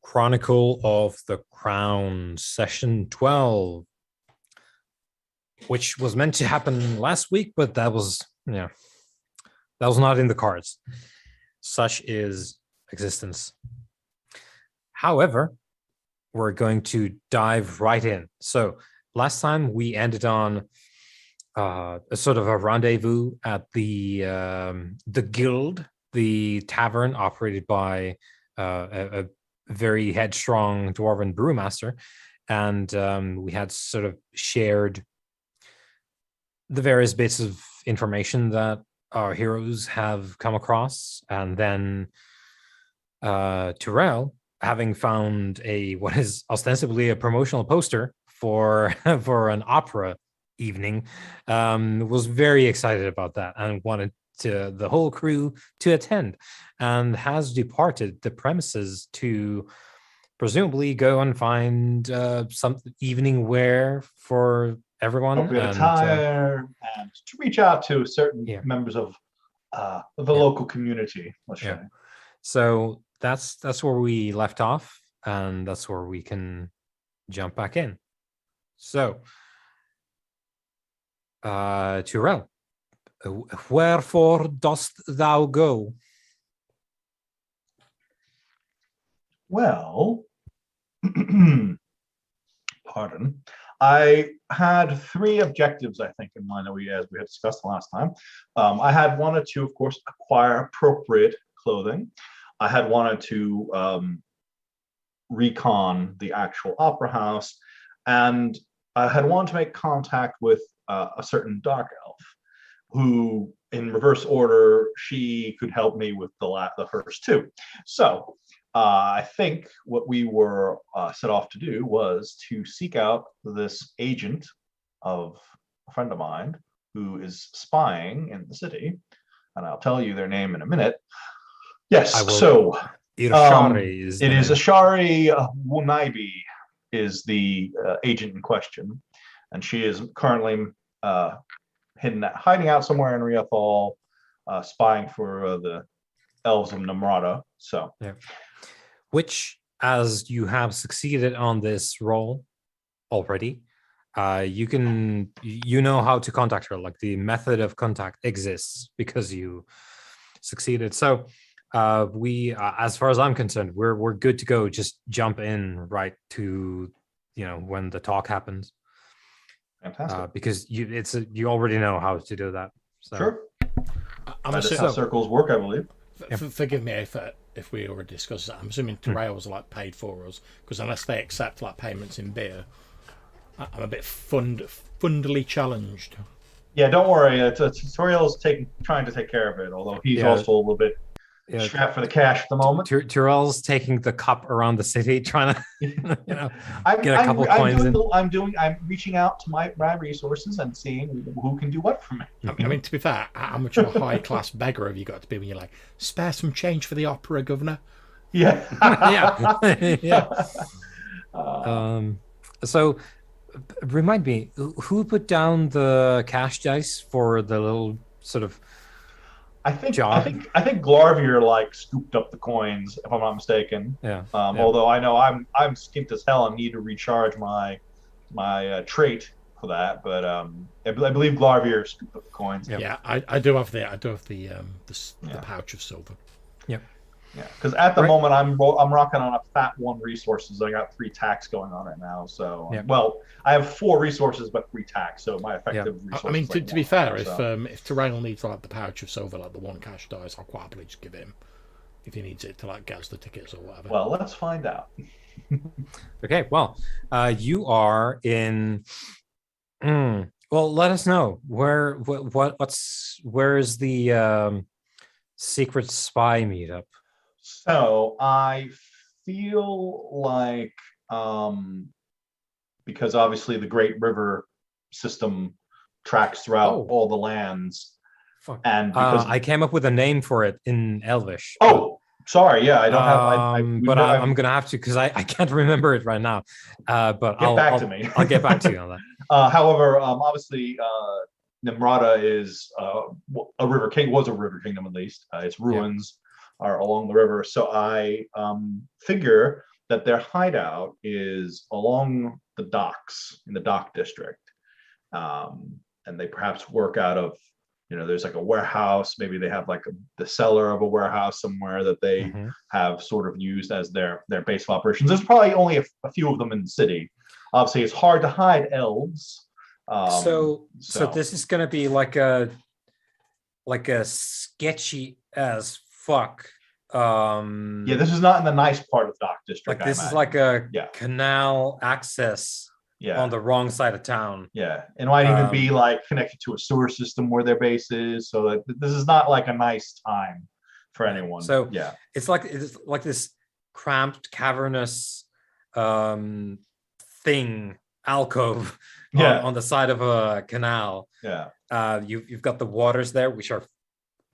Chronicle of the Crown, Session 12, which was meant to happen last week, but that was not in the cards. Such is existence. However, we're going to dive right in. So last time we ended on a sort of a rendezvous at the guild, the tavern operated by a very headstrong dwarven brewmaster, and we had sort of shared the various bits of information that our heroes have come across, and then Tyrael, having found what is ostensibly a promotional poster for an opera evening, was very excited about that and wanted the whole crew to attend, and has departed the premises to presumably go and find some evening wear for everyone, appropriate attire, and to reach out to certain members of the local community, let's say. So that's where we left off, and that's where we can jump back in. So Tyrael, wherefore dost thou go? Well, pardon. I had three objectives, I think, in mind, as we had discussed last time. I had wanted to, of course, acquire appropriate clothing. I had wanted to recon the actual opera house, and I had wanted to make contact with a certain dark elf, who, in reverse order, she could help me with the first two. So I think what we were set off to do was to seek out this agent of a friend of mine who is spying in the city, and I'll tell you their name in a minute. Yes, so it is Ashari Wunaibi is the agent in question, and she is currently hiding out somewhere in Riathil, spying for the elves of Namrata. So, which, as you have succeeded on this role already, you know how to contact her. Like, the method of contact exists because you succeeded. So we, as far as I'm concerned, we're good to go. Just jump in right to when the talk happens. Fantastic. Because you already know how to do that. So. Sure. That's how circles work, I believe. Forgive me if we already discussed that. I'm assuming Tyrael was paid for us, because unless they accept payments in beer, I'm a bit fundily challenged. Yeah, don't worry. Tyrael's trying to take care of it, although he's also a little bit strapped for the cash at the moment. Tyrael's taking the cup around the city, trying to get a couple coins in. I'm reaching out to my resources and seeing who can do what for me. I mean, to be fair, how much of a high class beggar have you got to be when you're like, spare some change for the opera, governor? Yeah. So, remind me, who put down the cash dice for the little sort of? I think Glarvier scooped up the coins, if I'm not mistaken. Although I know I'm skint as hell and need to recharge my trait for that, but I believe Glarvier scooped up the coins. Yeah, I do have the pouch of silver. Yep. Yeah, because at the moment I'm rocking on a fat one resources. I got 3 tax going on right now. So well, I have 4 resources but 3 tax. So my effective resources. I mean, to be fair, if Tyrael needs the pouch of silver, the 1 cash dice, I'll quite happily just give him if he needs it to get us the tickets or whatever. Well, let's find out. Okay. Well, you are in. Well, let us know where's the secret spy meetup. So I feel like, because obviously the Great River system tracks throughout all the lands, and because I came up with a name for it in Elvish. Oh, sorry, yeah, I don't have. I'm gonna have to, because I can't remember it right now. But get back to me. I'll get back to you on that. However, obviously, Namrata is a river king. Was a river kingdom at least. Its ruins are along the river. So I figure that their hideout is along the docks in the dock district. And they perhaps work out of, there's like a warehouse. Maybe they have like the cellar of a warehouse somewhere that they have sort of used as their base of operations. There's probably only a few of them in the city. Obviously, it's hard to hide elves. So this is gonna be like a sketchy as fuck. This is not in the nice part of the dock district. Like this is like a canal access on the wrong side of town. Yeah, it might even be like connected to a sewer system where their base is. So that this is not like a nice time for anyone. So it's like this cramped, cavernous thing, alcove on the side of a canal. Yeah. You've got the waters there, which are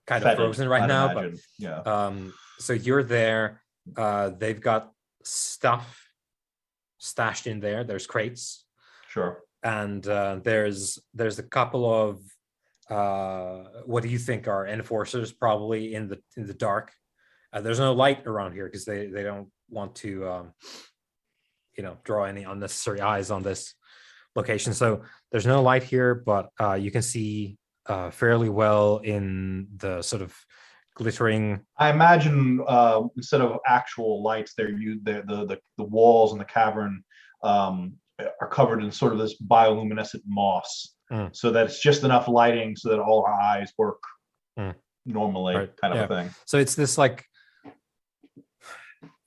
kind of frozen right now. Imagine. But so you're there. They've got stuff stashed in there. There's crates. Sure. And there's a couple of what do you think are enforcers probably in the dark. There's no light around here because they don't want to draw any unnecessary eyes on this location. So there's no light here, but you can see fairly well in the sort of glittering. I imagine instead of actual lights, the walls in the cavern are covered in sort of this bioluminescent moss, so that it's just enough lighting so that all our eyes work normally, kind of a thing. So it's this like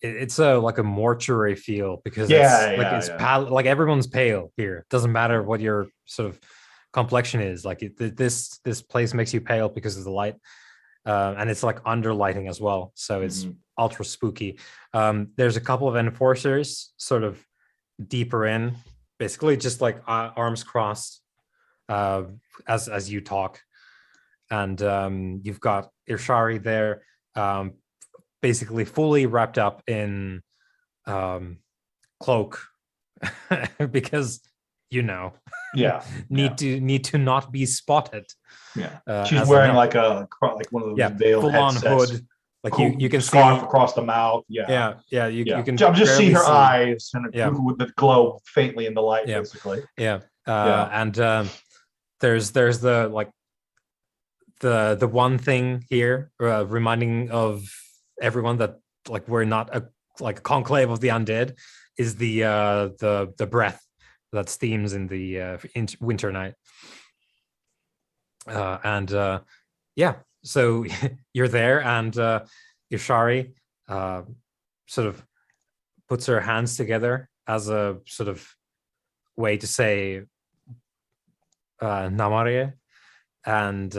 it's like a mortuary feel because it's pale, like everyone's pale here. It doesn't matter what your sort of complexion is. Like this place makes you pale because of the light. And it's like under lighting as well, so it's ultra spooky. There's a couple of enforcers sort of deeper in, basically just like arms crossed as you talk, and you've got Irshari there, basically fully wrapped up in cloak because need to not be spotted. She's wearing like one of those veiled full-on headsets. hood, like you can scarf see across the mouth. You can just see her see. eyes and with the glow faintly in the light, basically. And there's the like the one thing here reminding of everyone that like we're not a conclave of the undead is the breath that steams in the winter night. So you're there, and Ishari sort of puts her hands together as a sort of way to say Namare, and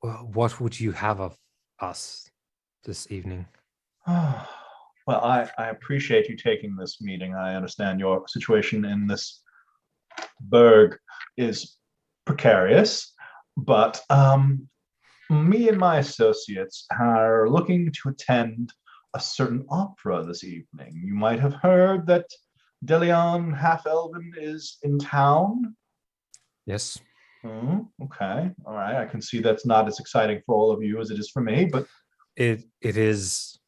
what would you have of us this evening? Well, I appreciate you taking this meeting. I understand your situation in this burg is precarious, but me and my associates are looking to attend a certain opera this evening. You might have heard that Delion Half-Elven is in town. Yes. Okay. All right. I can see that's not as exciting for all of you as it is for me, but it is,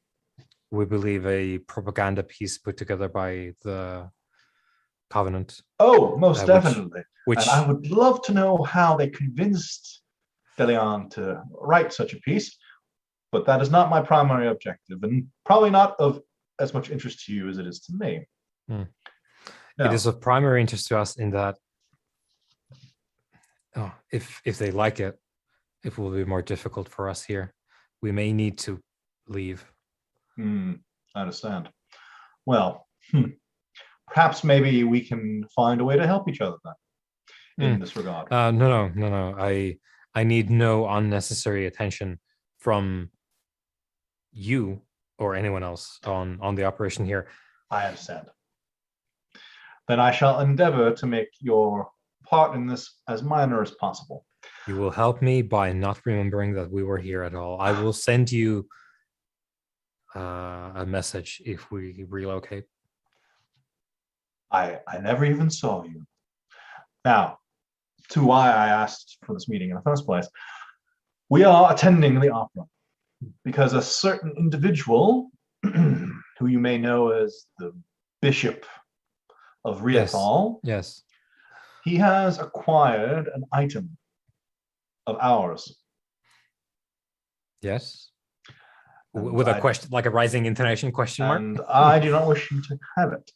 we believe, a propaganda piece put together by the Covenant. Oh, most definitely. Which and I would love to know how they convinced Delion to write such a piece, but that is not my primary objective, and probably not of as much interest to you as it is to me. It is of primary interest to us in that if they like it, it will be more difficult for us here. We may need to leave. I understand. Well, perhaps maybe we can find a way to help each other then in this regard. No. I need no unnecessary attention from you or anyone else on the operation here. I understand. Then I shall endeavor to make your part in this as minor as possible. You will help me by not remembering that we were here at all. I will send you a message if we relocate. I never even saw you. Now, to why I asked for this meeting in the first place. We are attending the opera because a certain individual, who you may know as the Bishop of Yes. Riathil, Yes. he has acquired an item of ours. Yes. And With a question, like a rising intonation question mark. And I do not wish you to have it.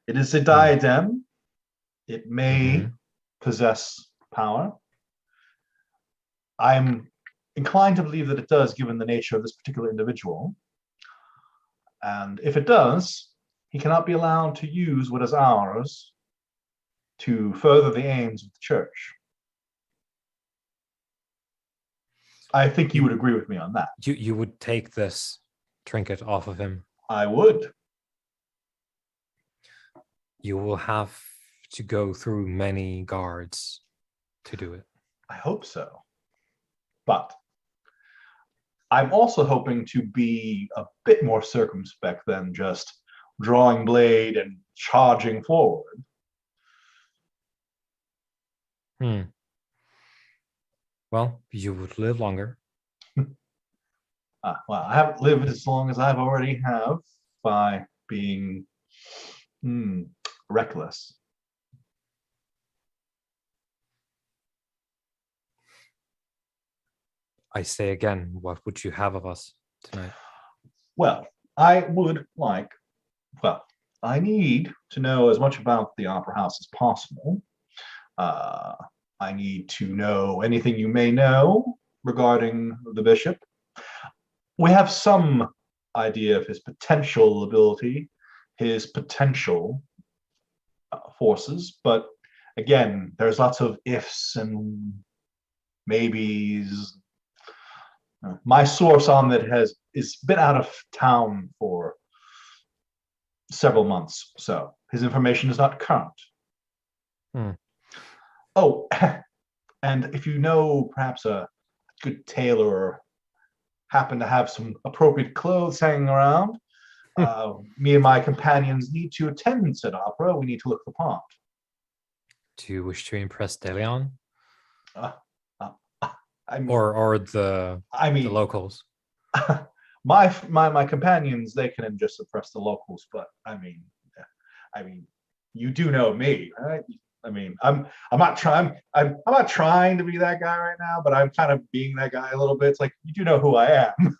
It is a diadem. It may possess power. I'm inclined to believe that it does, given the nature of this particular individual. And if it does, he cannot be allowed to use what is ours to further the aims of the church. I think you would agree with me on that. You would take this trinket off of him. I would. You will have to go through many guards to do it. I hope so. But I'm also hoping to be a bit more circumspect than just drawing blade and charging forward. Well, you would live longer. Well, I haven't lived as long as I've already have by being reckless. I say again, what would you have of us tonight? Well, I need to know as much about the Opera House as possible. I need to know anything you may know regarding the bishop. We have some idea of his potential ability, his potential forces, but again, there's lots of ifs and maybes. My source on it is been out of town for several months, so his information is not current. Oh, and if you know perhaps a good tailor or happen to have some appropriate clothes hanging around, me and my companions need to attend said opera. We need to look the part. Do you wish to impress Delion? Or the locals? my companions, they can just suppress the locals, but I mean, you do know me, right? I mean, I'm not trying to be that guy right now, but I'm kind of being that guy a little bit. It's like, you do know who I am.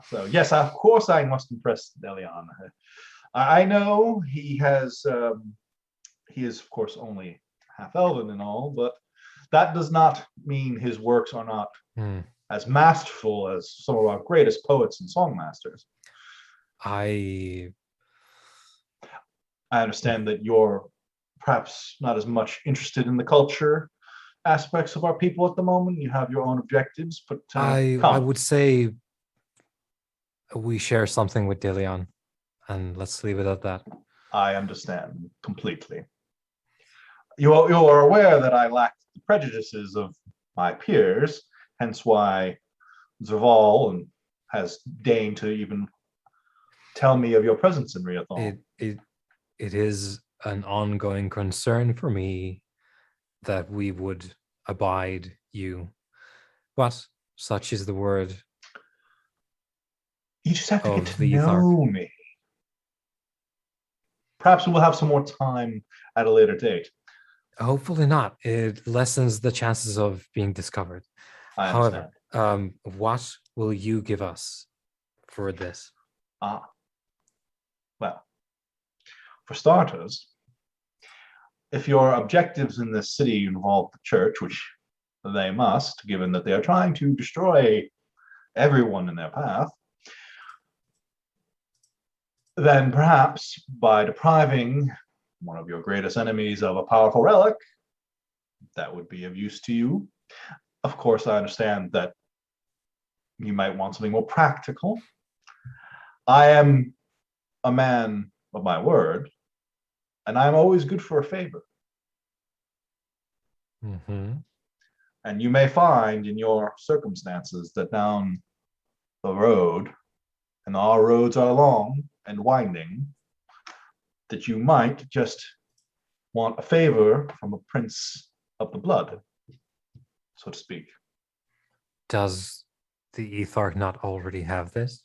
So yes, of course I must impress Delion. I know he is of course only half elven and all, but that does not mean his works are not as masterful as some of our greatest poets and songmasters. I understand that you're perhaps not as much interested in the culture aspects of our people at the moment. You have your own objectives, but I would say we share something with Delion, and let's leave it at that. I understand completely. You are aware that I lack the prejudices of my peers, hence why Zerval has deigned to even tell me of your presence in Riathil. It is an ongoing concern for me that we would abide you, but such is the word. You just have to get to know me. Perhaps we'll have some more time at a later date. Hopefully not. It lessens the chances of being discovered. However, what will you give us for this? Well, for starters, if your objectives in this city involve the church, which they must, given that they are trying to destroy everyone in their path, then perhaps by depriving one of your greatest enemies of a powerful relic, that would be of use to you. Of course, I understand that you might want something more practical. I am a man of my word, and I'm always good for a favor. And you may find in your circumstances that down the road, and our roads are long and winding, that you might just want a favor from a prince of the blood, so to speak. Does the Ethark not already have this?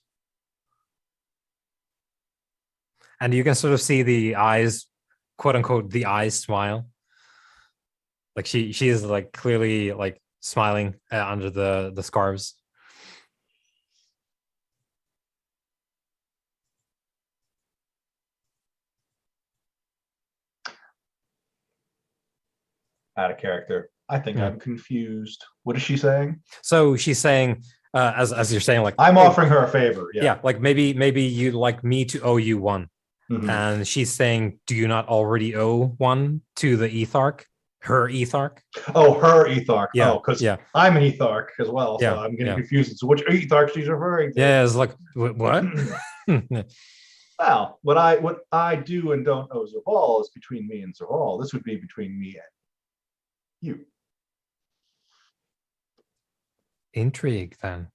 And you can sort of see the eyes, quote unquote, the eyes smile. Like she is like clearly like smiling under the scarves. Out of character. I think I'm confused. What is she saying? So she's saying, as you're saying, like I'm offering her a favor. yeah, like maybe you'd like me to owe you one. Mhm. And she's saying, do you not already owe one to the Ethark? Her Ethark? Oh, her Ethark. Yeah, Oh, because yeah. I'm an Ethark as well, so Yeah, I'm getting yeah. confused as to which Ethark she's referring to. Yeah, it's like what? Well, what I do and don't owe Zerval is between me and Zerval. This would be between me and you. Intrigue then.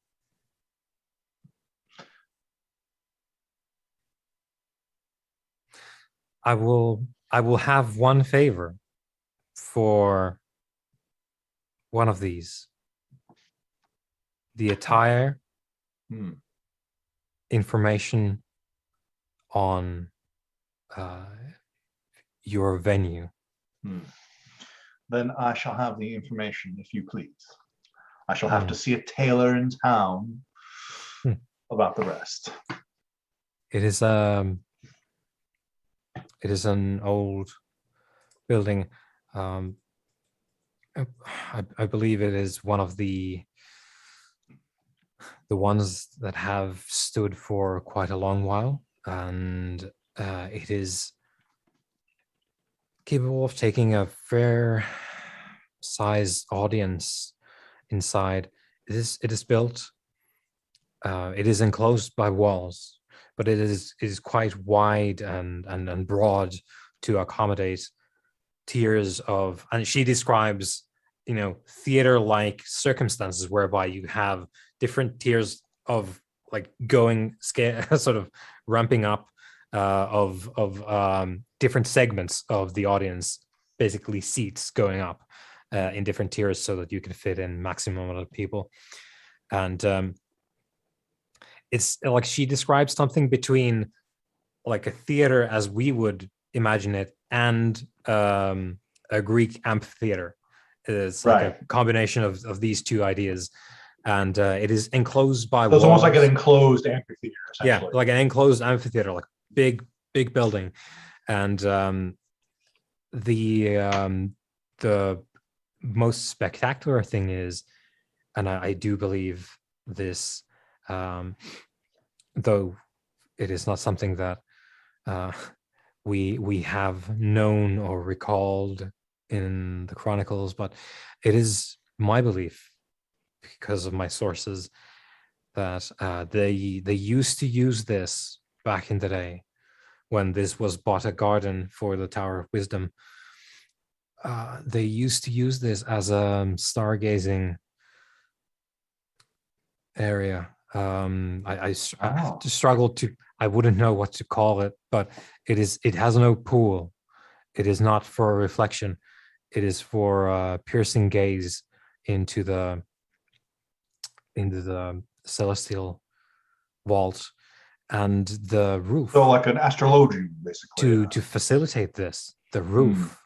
I will have one favor for one of these. The attire information on your venue. Then I shall have the information, if you please. I shall have to see a tailor in town about the rest. It is an old building. I believe it is one of the ones that have stood for quite a long while, and it is capable of taking a fair size audience inside. It is built. It is enclosed by walls, but it is quite wide and broad to accommodate tiers of. And she describes, theater-like circumstances whereby you have different tiers of like going scale, sort of ramping up of different segments of the audience, basically seats going up in different tiers so that you can fit in maximum amount of people. And it's like she describes something between like a theater as we would imagine it and a Greek amphitheater. It's like a combination of these two ideas. And it is enclosed by walls. It's almost like an enclosed amphitheater, essentially. Yeah, like an enclosed amphitheater, like big building. And the most spectacular thing is, and I do believe this, though it is not something that we have known or recalled in the Chronicles, but it is my belief, because of my sources, that they used to use this back in the day when this was but a garden for the Tower of Wisdom. They used to use this as a stargazing area. I struggled to. I wouldn't know what to call it, but it has no pool. It is not for reflection. It is for piercing gaze into the celestial vault and the roof. So like an astrologium, basically. To facilitate this, the roof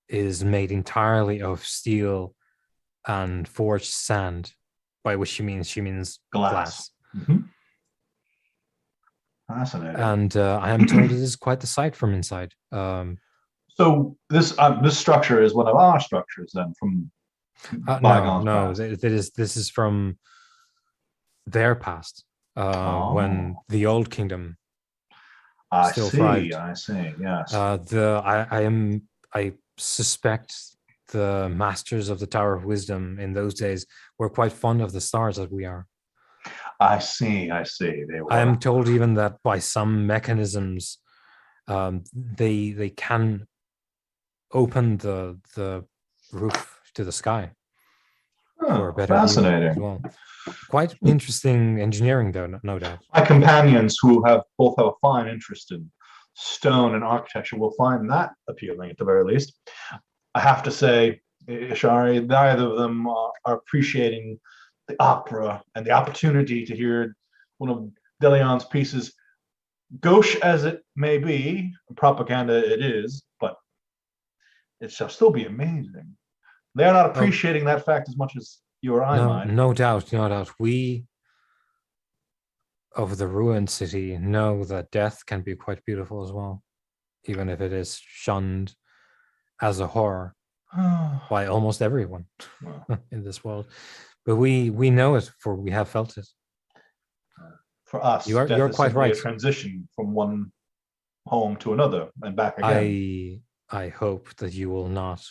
is made entirely of steel and forged sand, by which she means glass. Mm-hmm. Fascinating. And I am told it is quite the sight from inside. So this structure is one of our structures, then, from no. This is from their past, when the old kingdom still thrived. I see. Yes. I suspect the masters of the Tower of Wisdom in those days were quite fond of the stars, as we are. I see. They were. I am told even that by some mechanisms, they can open the roof to the sky for a better fascinating. view as well. Quite interesting engineering, though, no doubt. My companions, who both have a fine interest in stone and architecture, will find that appealing at the very least. I have to say, Ishari, neither of them are appreciating the opera and the opportunity to hear one of Delion's pieces, gauche as it may be, propaganda it is, but it shall still be amazing. They are not appreciating that fact as much as you or I might. No doubt, no doubt. We of the ruined city know that death can be quite beautiful as well, even if it is shunned as a horror by almost everyone in this world. But we know it, for we have felt it. For us, you're quite right. A transition from one home to another and back again. I hope that you will not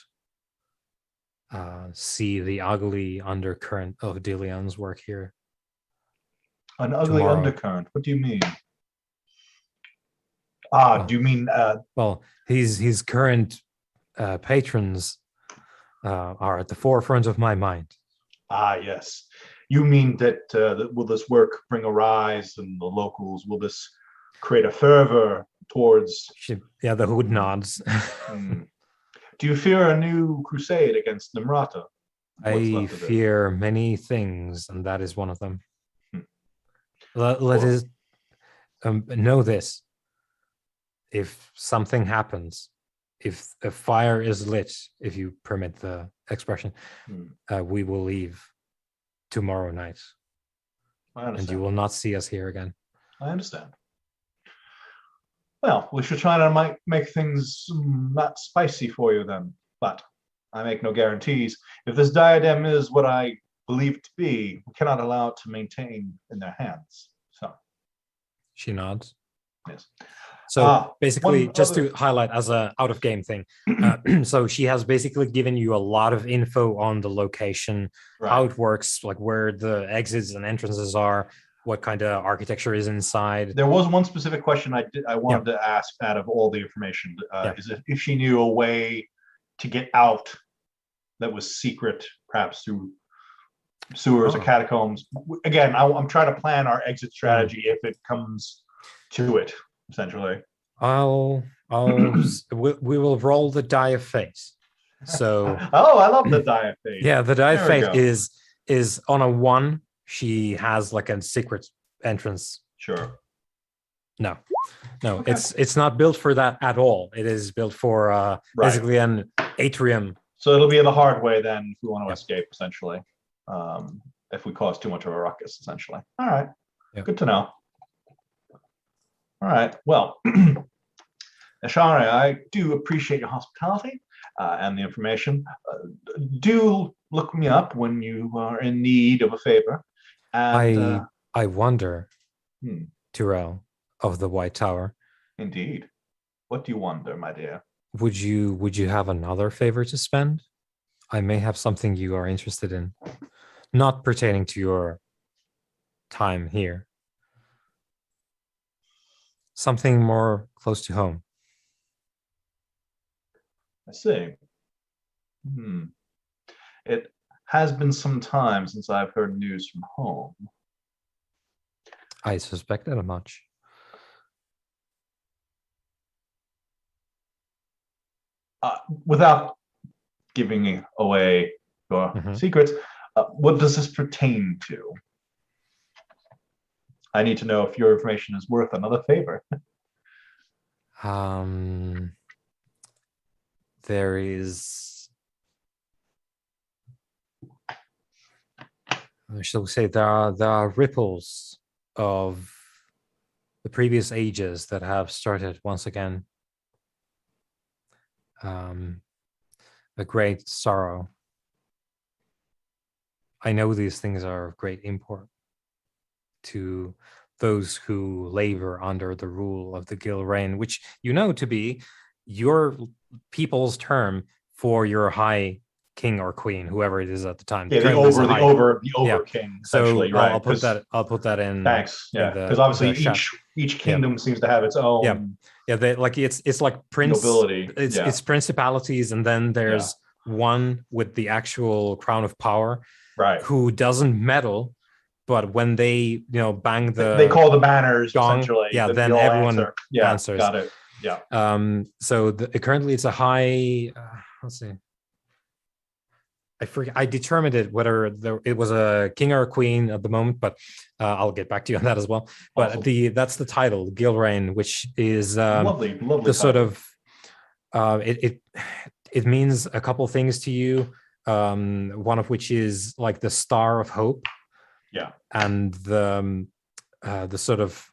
see the ugly undercurrent of Dillion's work here. An ugly tomorrow. Undercurrent? What do you mean? Do you mean... well, his current patrons are at the forefront of my mind. Yes. You mean that will this work bring a rise in the locals? Will this create a fervor towards... Yeah, the hood nods. Do you fear a new crusade against Nimrata? I fear many things, and that is one of them. Let us know this. If something happens, if a fire is lit, if you permit the expression, we will leave tomorrow night. And you will not see us here again. I understand. Well, we should try to make things not spicy for you then, but I make no guarantees. If this diadem is what I believe it to be, we cannot allow it to maintain in their hands. So she nods. Yes. So basically, just to highlight as a out of game thing, so she has basically given you a lot of info on the location, how it works, like where the exits and entrances are, what kind of architecture is inside. There was one specific question I wanted to ask out of all the information. Is if she knew a way to get out that was secret, perhaps through sewers or catacombs. Again, I'm trying to plan our exit strategy if it comes to it. Essentially, we will roll the die of fate. So I love the die of fate. Yeah, the die of fate is on a 1. She has like a secret entrance. Sure. No, it's not built for that at all. It is built for basically an atrium. So it'll be the hard way then if we want to escape, essentially. If we cause too much of a ruckus, essentially. All right. Good to know. All right. Well, Ashari, I do appreciate your hospitality and the information. Do look me up when you are in need of a favor. And, I wonder, Tyrael of the White Tower. Indeed. What do you wonder, my dear? Would you have another favor to spend? I may have something you are interested in, not pertaining to your time here. Something more close to home. I see. It has been some time since I've heard news from home. I suspected as much. Without giving away your secrets, what does this pertain to? I need to know if your information is worth another favor. There is, shall we say, there are ripples of the previous ages that have started once again. A great sorrow. I know these things are of great import to those who labor under the rule of the Gilrain, which you know to be your people's term for your high king or queen, whoever it is at the time. Yeah, the over king. So right. I'll put that in. Thanks. Yeah, because obviously each kingdom seems to have its own. It's like nobility. It's principalities, and then there's one with the actual crown of power, right? Who doesn't meddle. But when they, bang they call the banners gong, essentially. Yeah, then everyone answers. Got it. Yeah. So currently it's a high. Let's see. I forget. I determined it whether it was a king or a queen at the moment, but I'll get back to you on that as well. But Awesome. that's the title, Gilrain, which is Lovely, lovely the sort title. of it means a couple things to you. One of which is like the star of hope, Yeah. and the sort of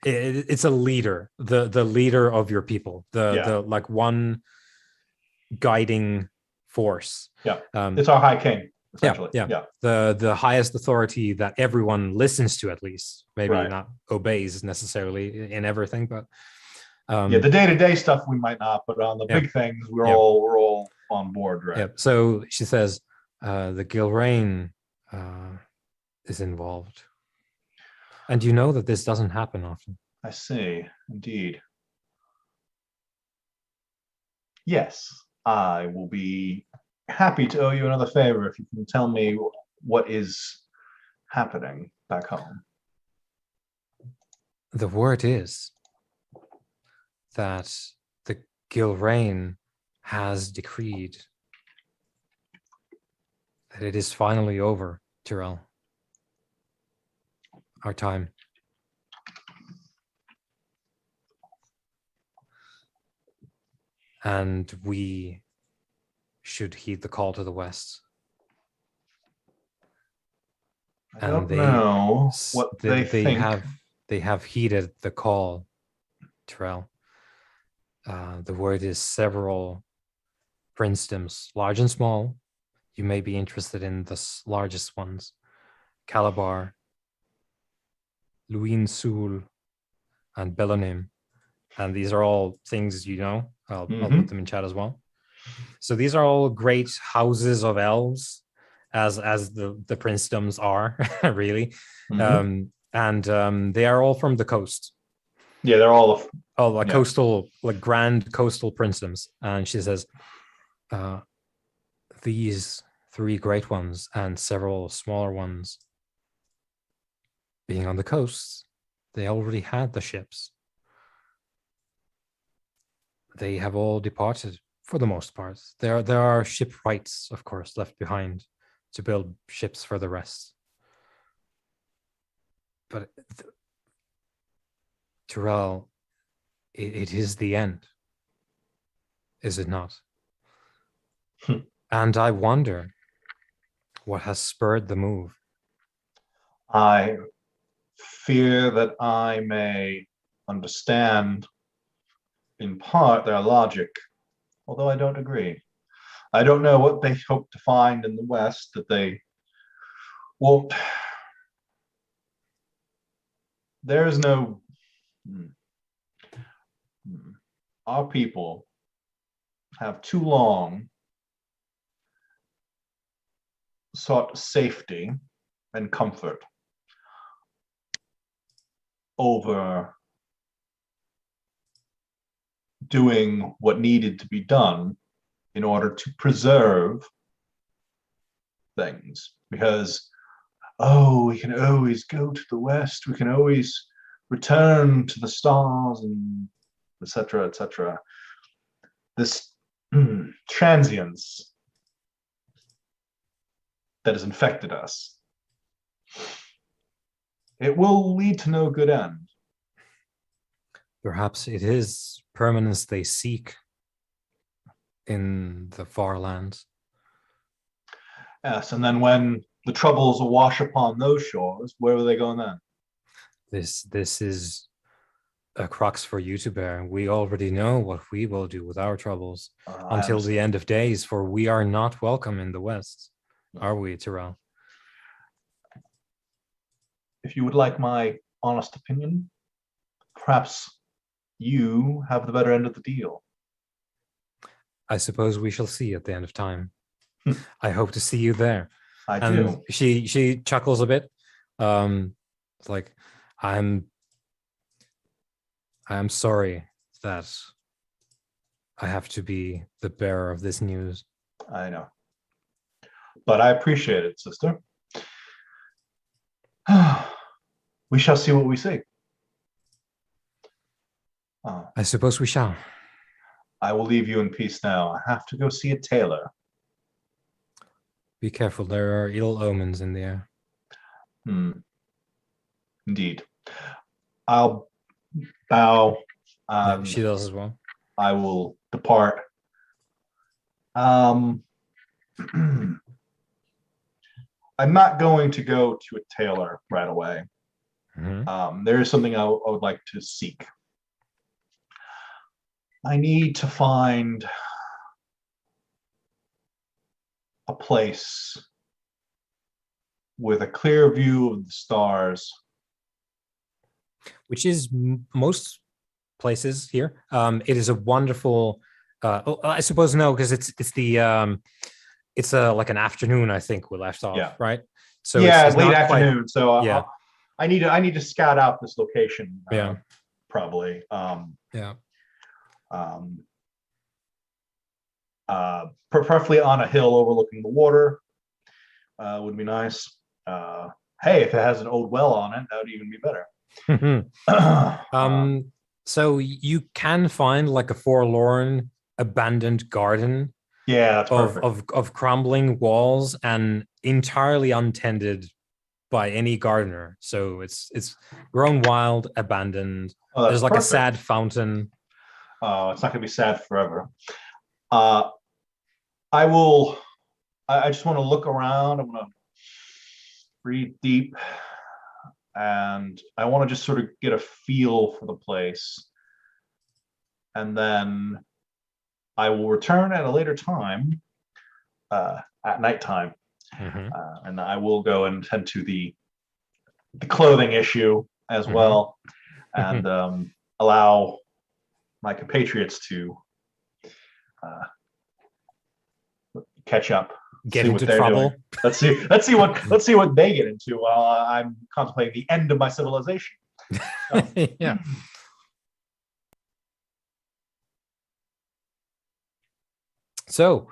it's a leader, the leader of your people, the like one guiding force. Yeah. Um, It's our high king, essentially. yeah. The highest authority that everyone listens to, at least. Maybe Right. not obeys necessarily in everything, but the day-to-day stuff we might not, but on the Yeah. big things, we're Yeah. all on board, right? yeah. So she says, the Gilrain is involved, and you know that this doesn't happen often. I see, indeed. Yes, I will be happy to owe you another favor if you can tell me what is happening back home. The word is that the Gilrain has decreed that it is finally over, Tyrael. Our time. And we should heed the call to the west. I don't know what they think. They have heeded the call, Tyrael. The word is several princedoms, large and small. You may be interested in the largest ones: Calabar, Luin Sul, and Belonim. And these are all things you know. I'll put them in chat as well. So these are all great houses of elves, as the princedoms are, really. And they are all from the coast. Yeah, they're all coastal, like grand coastal princedoms. And she says, these three great ones and several smaller ones being on the coast, they already had the ships. They have all departed for the most part. There are shipwrights, of course, left behind to build ships for the rest. But Tyrael, it is the end, is it not? And I wonder what has spurred the move. I fear that I may understand in part their logic, although I don't agree. I don't know what they hope to find in the West that they won't. There is no. Our people have too long sought safety and comfort over doing what needed to be done in order to preserve things. Because, we can always go to the West, we can always return to the stars, and etc., etc. This transience that has infected us, it will lead to no good end. Perhaps it is permanence they seek in the far lands. Yes, and then when the troubles wash upon those shores, where will they go then? This is a crux for you to bear. We already know what we will do with our troubles until the end of days, for we are not welcome in the West, are we, Tyrael? If you would like my honest opinion, perhaps you have the better end of the deal. I suppose we shall see at the end of time. I hope to see you there. I do. She chuckles a bit. It's like, I'm sorry that I have to be the bearer of this news. I know. But I appreciate it, sister. We shall see what we see. I suppose we shall. I will leave you in peace now. I have to go see a tailor. Be careful. There are ill omens in the air. Indeed. I'll bow. Yeah, she does as well. I will depart. I'm not going to go to a tailor right away. There is something I would like to seek. I need to find a place with a clear view of the stars. Which is most places here. It is a wonderful. I suppose no, because it's like an afternoon. I think we left off, Yeah. right? So it's late not afternoon. Quite, so yeah. I need to scout out this location. Yeah. Probably. Preferably on a hill overlooking the water. Would be nice. Hey, if it has an old well on it, that would even be better. So you can find like a forlorn, abandoned garden. Yeah, that's perfect. of crumbling walls and entirely untended by any gardener. So it's grown wild, abandoned. There's like perfect. A sad fountain. Oh, it's not going to be sad forever. I just want to look around. I want to breathe deep. And I want to just sort of get a feel for the place. And then I will return at a later time, at nighttime. And I will go and tend to the clothing issue as well, and allow my compatriots to catch up. Get into trouble. Let's see what they get into while I'm contemplating the end of my civilization. Yeah. So,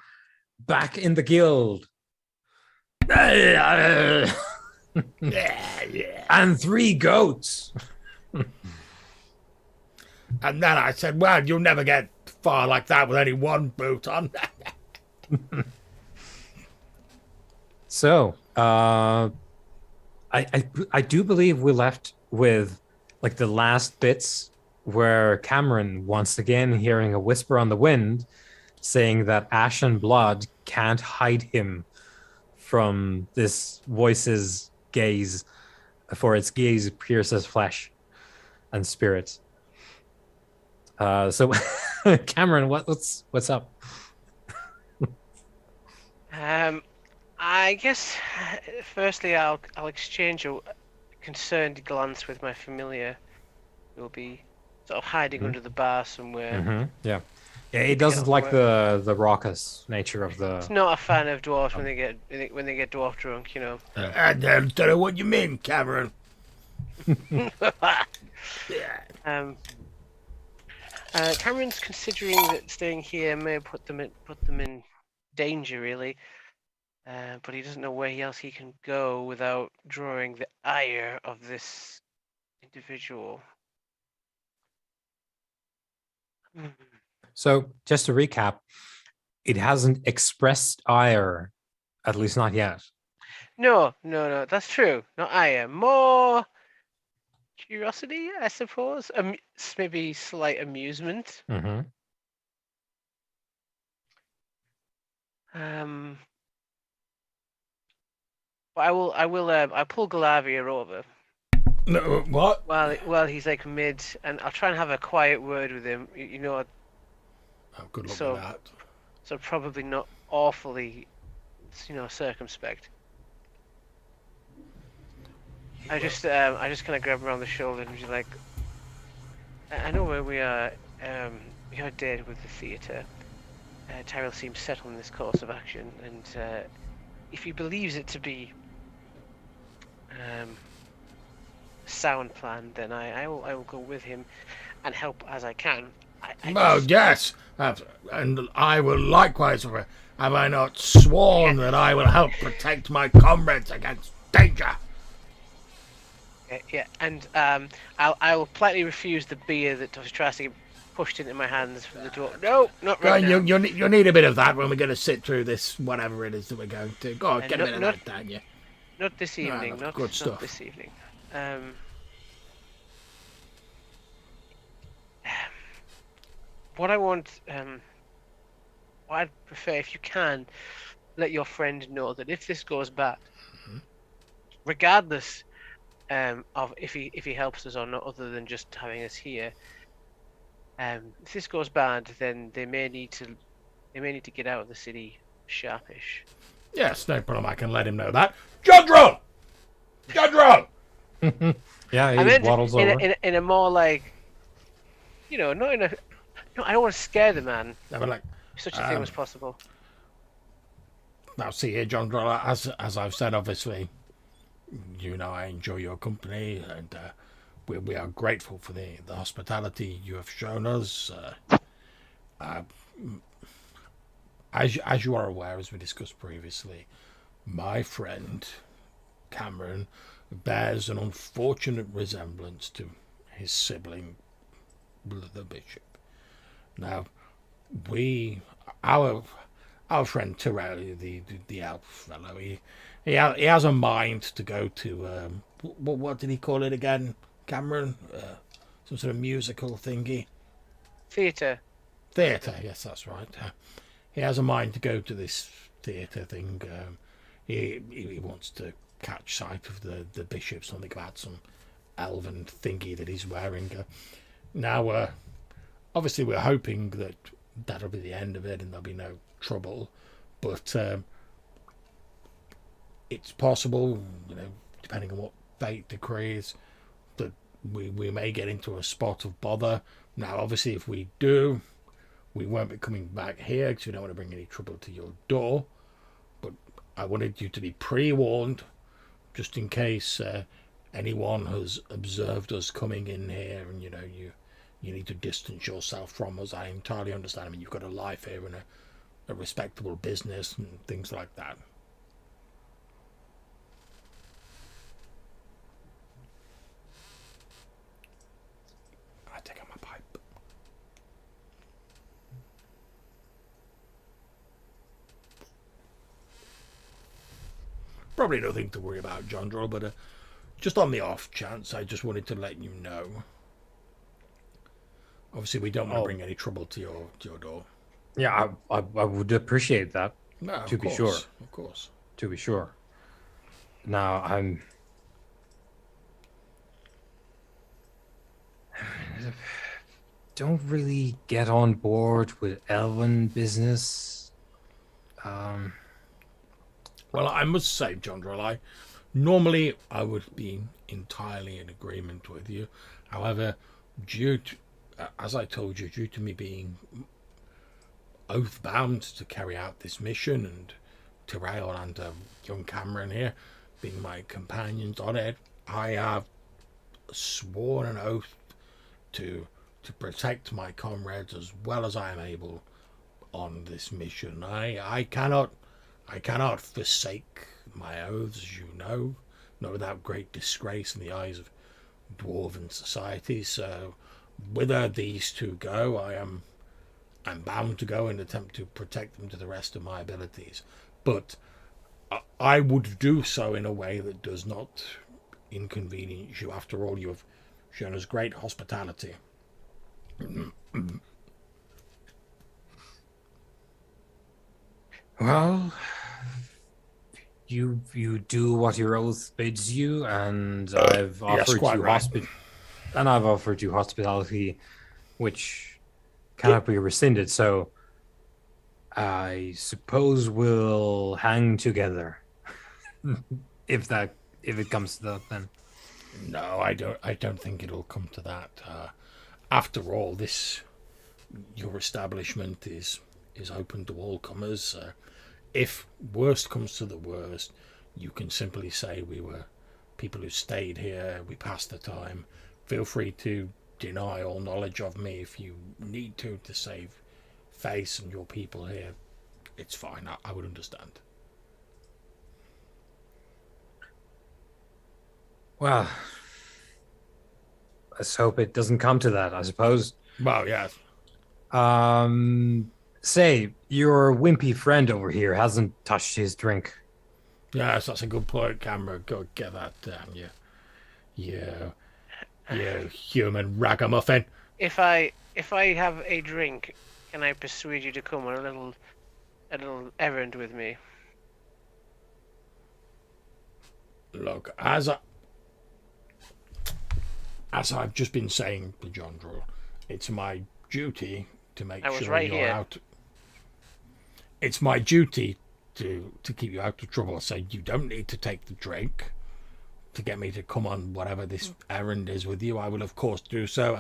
back in the guild. And 3 goats. And then I said, well, you'll never get far like that with only 1 boot on. So, I do believe we left with like the last bits where Cameron, once again hearing a whisper on the wind, saying that ash and blood can't hide him from this voice's gaze, for its gaze pierces flesh and spirit. So, Cameron, what's up? I guess, firstly, I'll exchange a concerned glance with my familiar, who will be sort of hiding under the bar somewhere. Yeah, he doesn't like the raucous nature of the. It's not a fan of dwarves when they get dwarf drunk, you know. I don't know what you mean, Cameron. Cameron's considering that staying here may put them in danger, really. But he doesn't know where else he can go without drawing the ire of this individual. So, just to recap, it hasn't expressed ire, at least not yet. No, that's true. Not ire. More curiosity, I suppose. Maybe slight amusement. I'll pull Galavia over. No, what? While he's like mid, and I'll try and have a quiet word with him. You know. Oh, good luck with that. So probably not awfully, circumspect. I just kind of grab him around the shoulder and be like, I know where we are. We had a date with the theatre. Tyrael seems settled in this course of action, and if he believes it to be a sound plan, then I will go with him and help as I can. Yes, and I will likewise. Have I not sworn that I will help protect my comrades against danger? Yeah, and I will politely refuse the beer that Toshi tries to pushed into my hands from the door. No, not Go right on, now. you'll need a bit of that when we're going to sit through this, whatever it is that we're going to. Go on, get a not- bit of not- that down you. Not this evening. that's good Not stuff. this evening. What I want, what I'd prefer, if you can, let your friend know that if this goes bad, regardless of if he helps us or not, other than just having us here, if this goes bad, then they may need to get out of the city sharpish. Yes, no problem. I can let him know that. Jodro! Jodro! Yeah, he I meant waddles over. in a more like, not in a. No, I don't want to scare the man. They were like, If such a thing was possible. now see here, Jodro, as I've said, obviously, I enjoy your company, and we are grateful for the hospitality you have shown us. As you are aware, as we discussed previously, my friend Cameron bears an unfortunate resemblance to his sibling, the bishop. Now, our friend Tyrael, the elf fellow, he has a mind to go to what did he call it again, Cameron? Some sort of musical thingy. Theatre. Theatre, yes, that's right. He has a mind to go to this theatre thing. He wants to catch sight of the bishop, something about some elven thingy that he's wearing. Now, obviously, we're hoping that that'll be the end of it and there'll be no trouble. But it's possible, depending on what fate decrees, that we may get into a spot of bother. Now, obviously, if we do, we won't be coming back here because we don't want to bring any trouble to your door. But I wanted you to be pre-warned, just in case anyone has observed us coming in here and, you need to distance yourself from us. I entirely understand. I mean, you've got a life here and a respectable business and things like that. I take out my pipe. Probably nothing to worry about, John Droll, but just on the off chance, I just wanted to let you know. Obviously, we don't want to bring any trouble to your door. Yeah, I would appreciate that. No, To be sure. Of course. To be sure. Now I'm. Don't really get on board with elven business. Well, I must say, John Droll, normally I would be entirely in agreement with you. However, as I told you, due to me being oath bound to carry out this mission, and Tyrael and young Cameron here being my companions on it, I have sworn an oath to protect my comrades as well as I am able on this mission. I cannot forsake my oaths, as you know, not without great disgrace in the eyes of dwarven society. So, whither these two go, I'm bound to go and attempt to protect them to the rest of my abilities. But I would do so in a way that does not inconvenience you. After all, you have shown us great hospitality. Well, you do what your oath bids you, and I've offered quite you right. I've offered you hospitality, which cannot be rescinded. So I suppose we'll hang together, if it comes to that. Then No, I don't think it'll come to that. After all, your establishment is open to all comers. If worst comes to the worst, you can simply say we were people who stayed here, we passed the time. Feel free to deny all knowledge of me if you need to save face and your people here. It's fine, I would understand. well, let's hope it doesn't come to that. I suppose. Well, yeah. Say, your wimpy friend over here hasn't touched his drink. Yes, that's a good point, Cameron. Go get that down, you human ragamuffin. If I have a drink, can I persuade you to come on a little errand with me? Look, as I've just been saying to John Drew, it's my duty to make I was sure right you're here. out. It's my duty to keep you out of trouble. I say you don't need to take the drink to get me to come on whatever this errand is with you. I will of course do so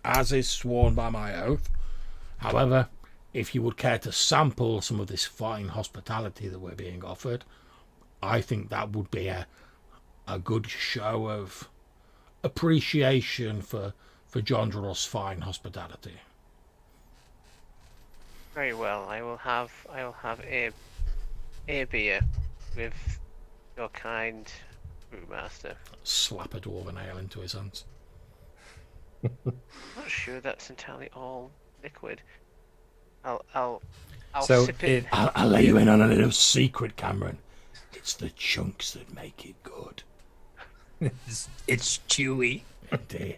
as is sworn by my oath. However, if you would care to sample some of this fine hospitality that we're being offered, I think that would be a good show of appreciation for John Drew's fine hospitality. Very well. I will have a beer with your kind brewmaster. Slap a dwarven ale into his hands. I'm not sure that's entirely all liquid. I'll So sip it. I'll let you in on a little secret, Cameron. It's the chunks that make it good. it's chewy. Indeed.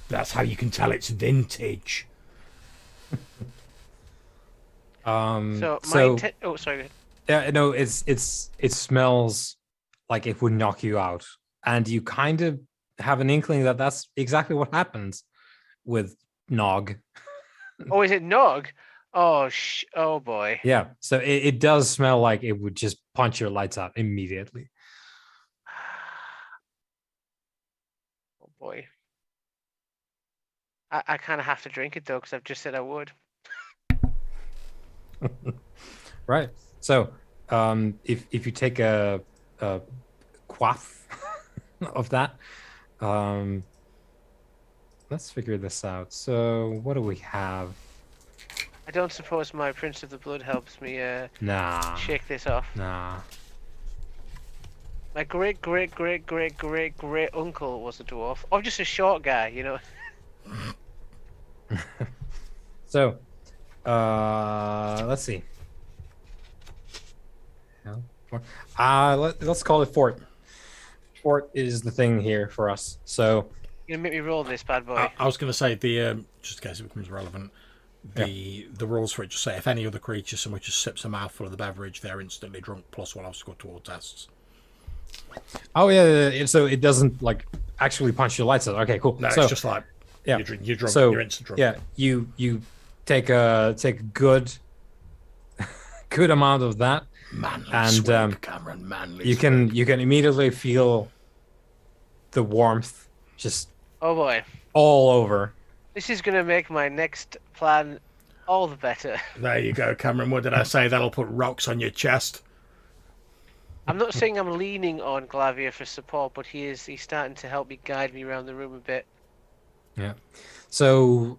That's how you can tell it's vintage. So oh, sorry. Yeah, no, it smells like it would knock you out, and you kind of have an inkling that that's exactly what happens with Nog. Oh, is it Nog? Oh oh boy. Yeah, so it does smell like it would just punch your lights out immediately. Oh boy. I kind of have to drink it though, because I've just said I would. Right. So, if you take a quaff of that, let's figure this out. So, what do we have? I don't suppose my Prince of the Blood helps me Nah, shake this off. nah. My great uncle was a dwarf. Or just a short guy, you know. So, let's see. Let's call it Fort. Fort is the thing here for us. So, You're gonna make me roll this bad boy. I was going to say just in case it becomes relevant. The rules for it just say if any other creature so much as sips a mouthful of the beverage, they're instantly drunk. Plus one obstacle to all tests. oh yeah. So it doesn't like actually punch your lights out. Okay, cool. No, So, it's just like yeah. you're drunk. So, You're instant drunk. yeah, you take a good amount of that. Manly And, swig, Cameron. Manly. You can immediately feel the warmth just Oh boy. all over. This is gonna make my next plan all the better. There you go, Cameron. What did I say? That'll put rocks on your chest. I'm not saying I'm leaning on Glavier for support, but he's starting to help me guide me around the room a bit. Yeah. So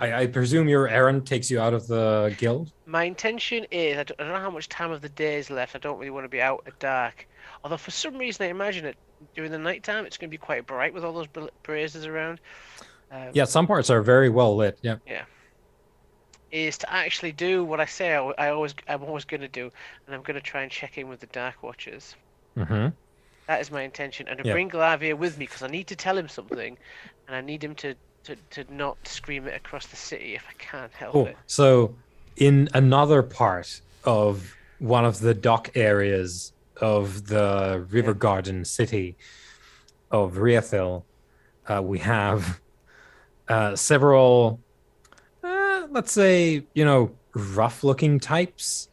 I presume your errand takes you out of the guild. My intention is, I don't know how much time of the day is left. I don't really want to be out at dark. Although for some reason I imagine it during the nighttime it's going to be quite bright with all those braziers around. Yeah, some parts are very well lit. Yeah. Is to actually do what I say I'm always going to do, and I'm going to try and check in with the Dark Watchers. Mm-hmm. That is my intention, and to Yeah. bring Glavier with me because I need to tell him something, and I need him to not scream it across the city if I can't help Cool. it. So in another part of one of the dock areas of the River Garden city of Riathil, we have several, let's say, rough-looking types,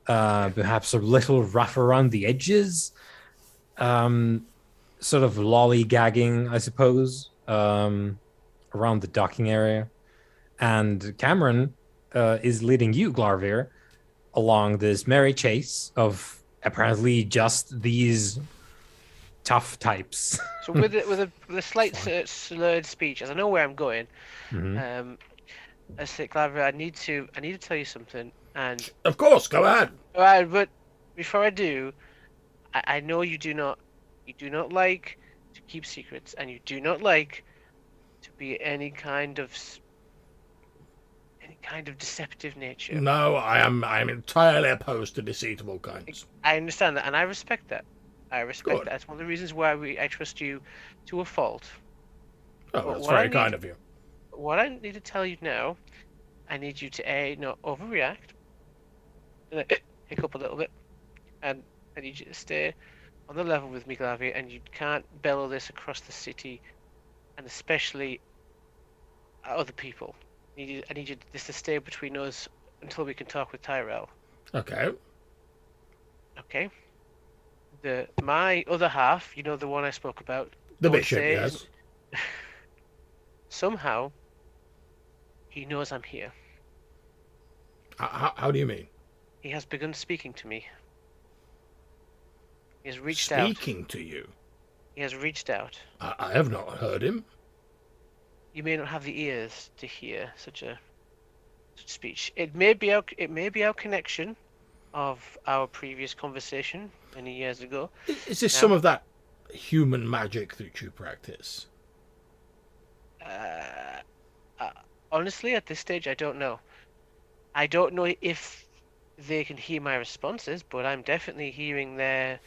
perhaps a little rough around the edges, sort of lollygagging, I suppose, around the docking area. And Cameron is leading you, Glarvir, along this merry chase of apparently just these tough types. So with a slight slurred speech, as I know where I'm going, Mhm. I say, Glavier, I need to tell you something, and Of course, go ahead. but before I do, I know you do not like to keep secrets, and you do not like to be any kind of kind of deceptive nature. No, I am entirely opposed to deceit of all kinds. I understand that, and I respect that. I respect Good. that. That's one of the reasons why I trust you to a fault. Oh, But that's what I very need- kind of you. What I need to tell you now, I need you to not overreact, and hiccup a little bit, and I need you to stay on the level with me, Glavier, and you can't bellow this across the city, and especially other people. I need you this to stay between us until we can talk with Tyrael. Okay. Okay. My other half, the one I spoke about. The don't bishop, say- yes. Somehow, he knows I'm here. How do you mean? He has begun speaking to me. He has reached out. Speaking to you? He has reached out. I have not heard him. You may not have the ears to hear such speech. It may be our connection of our previous conversation many years ago. Is this some of that human magic that you practice? Honestly, at this stage, I don't know. I don't know if they can hear my responses, but I'm definitely hearing their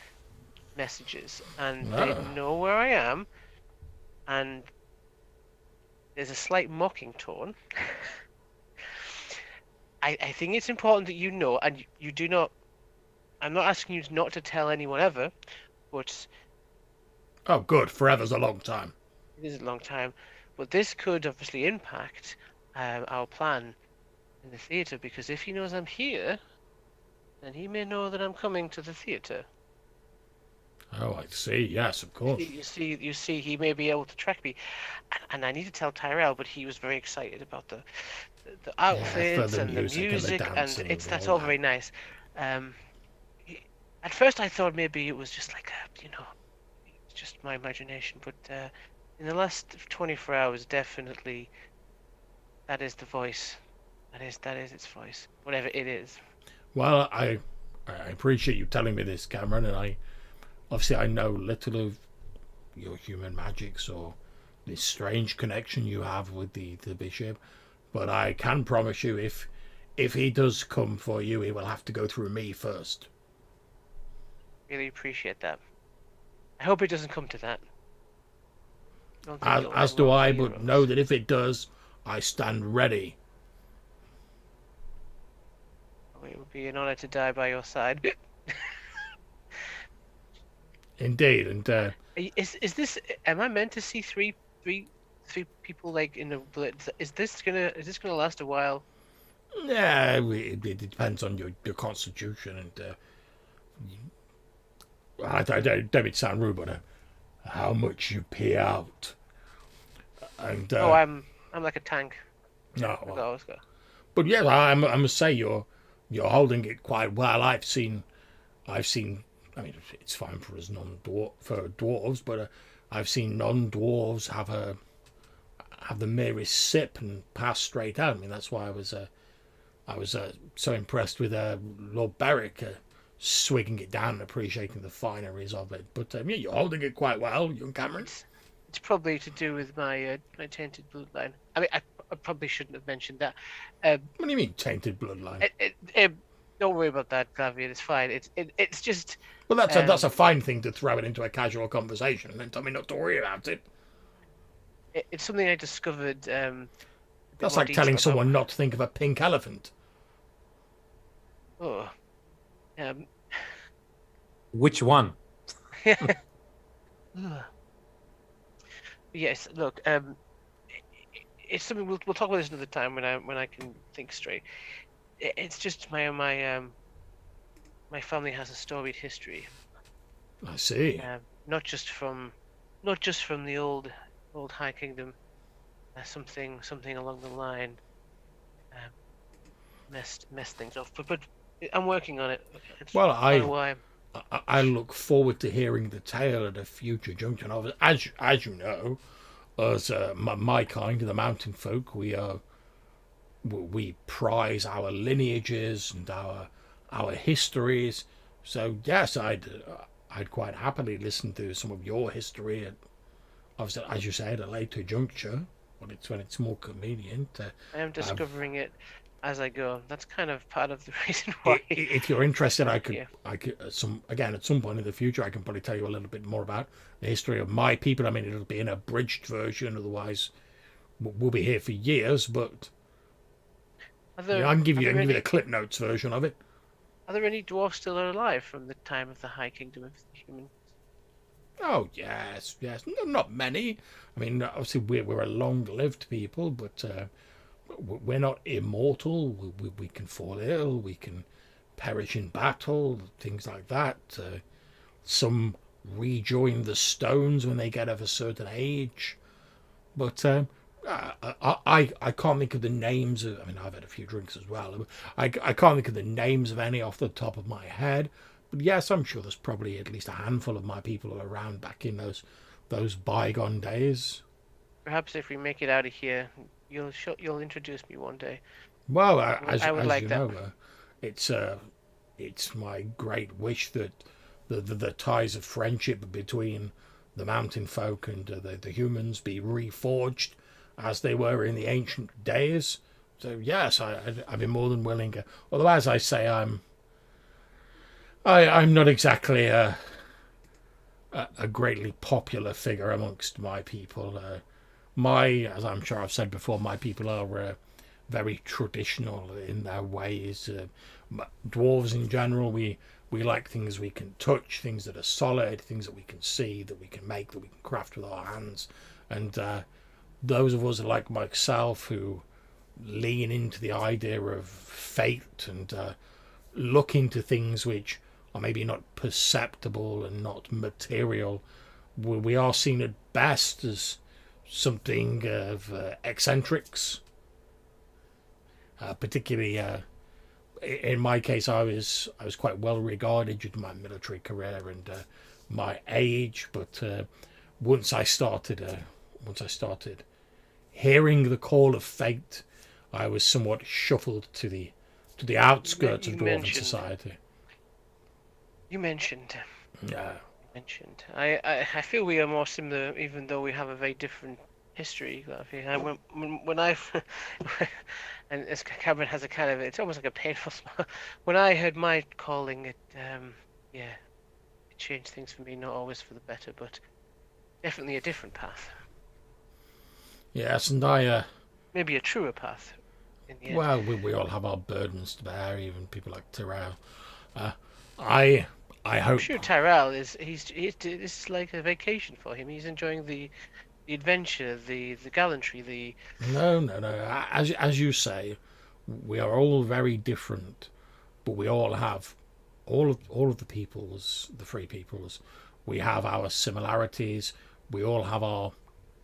messages, and they know where I am, and there's a slight mocking tone. I think it's important that you know, and you do not. I'm not asking you not to tell anyone ever, but Oh, good. Forever's a long time. it is a long time. But this could obviously impact our plan in the theatre, because if he knows I'm here, then he may know that I'm coming to the theatre. Oh, I see. Yes, of course. You see, he may be able to track me, and I need to tell Tyrael, but he was very excited about the outfits the and the music and the music, dancing and and that's all all that. very nice. At first, I thought maybe it was just like it's just my imagination, but in the last 24 hours, definitely, that is the voice. That is its voice, whatever it is. Well, I appreciate you telling me this, Cameron, and I know little of your human magics or this strange connection you have with the bishop, but I can promise you, if he does come for you, he will have to go through me first. Really appreciate that. I hope it doesn't come to that. Don't think it'll As end do well I, for either but of know us. that if it does, I stand ready. It would be an honor to die by your side. Indeed, and Is this? Am I meant to see three people like in the blitz? Is this gonna last a while? yeah, it depends on your constitution, and I don't mean to sound rude, but how much you pay out. And Oh, I'm like a tank. no, I always go. but yeah, I must say you're holding it quite well. I've seen. I mean, it's fine for us for dwarves, but I've seen non-dwarves have the merest sip and pass straight out. I mean, that's why I was so impressed with Lord Beric swigging it down and appreciating the fineries of it. But yeah, you're holding it quite well, young Cameron. It's probably to do with my tainted bloodline. I mean, I probably shouldn't have mentioned that. What do you mean tainted bloodline? Don't worry about that, Glavier. It's fine. It's just. Well, that's a fine thing to throw it into a casual conversation and then tell me not to worry about it. It's something I discovered. That's like telling someone not to think of a pink elephant. Oh. Which one? Yes. Look. It's something we'll talk about this another time when I can think straight. It's just my family has a storied history. I see. Not just from the old High Kingdom. Something along the line messed things up. But I'm working on it. It's Well, part of why. I look forward to hearing the tale at a future junction of it. As you know, as my kind, the mountain folk, we prize our lineages and our histories. So yes, I'd quite happily listen to some of your history at, obviously, as you say, at a later juncture, when it's more convenient. I am discovering it as I go. That's kind of part of the reason why. If you're interested, I Yeah. could at some point in the future, I can probably tell you a little bit more about the history of my people. I mean, it'll be in a abridged version, otherwise we'll be here for years. But Are yeah, there I can give are you there the any Clip Notes version of it. are there any dwarfs still alive from the time of the High Kingdom of the Human? Oh yes. Not many. I mean, obviously we're a long-lived people, but we're not immortal. We can fall ill. We can perish in battle. Things like that. Some rejoin the stones when they get of a certain age. But I can't think of the names of. I mean, I've had a few drinks as well. I can't think of the names of any off the top of my head. But yes, I'm sure there's probably at least a handful of my people around back in those bygone days. Perhaps if we make it out of here, you'll introduce me one day. Well, I would as like you that. know, it's it's my great wish that the ties of friendship between the mountain folk and the humans be reforged as they were in the ancient days. So yes, I'd be more than willing. Although, as I say, I'm not exactly a greatly popular figure amongst my people. As I'm sure I've said before, my people are very traditional in their ways. Dwarves in general, we like things we can touch, things that are solid, things that we can see, that we can make, that we can craft with our hands. And those of us like myself who lean into the idea of fate and look into things which are maybe not perceptible and not material, we are seen at best as something of eccentrics. Particularly in my case, I was quite well regarded due to my military career and my age. But once I started hearing the call of fate, I was somewhat shuffled to the outskirts You of dwarven mentioned. society. You mentioned. Yeah. Mentioned. I feel we are more similar, even though we have a very different history. When I and as Cameron has a kind of, it's almost like a painful smile. When I heard my calling, yeah, it changed things for me. Not always for the better, but definitely a different path. Yes, and I Maybe a truer path. In the end. well, we all have our burdens to bear, even people like Tyrael. Uh, I I I'm hope. sure Tyrael he's this is like a vacation for him. He's enjoying the adventure, the gallantry, the No. As you say, we are all very different, but we all have all of the peoples, the free peoples. We have our similarities. We all have our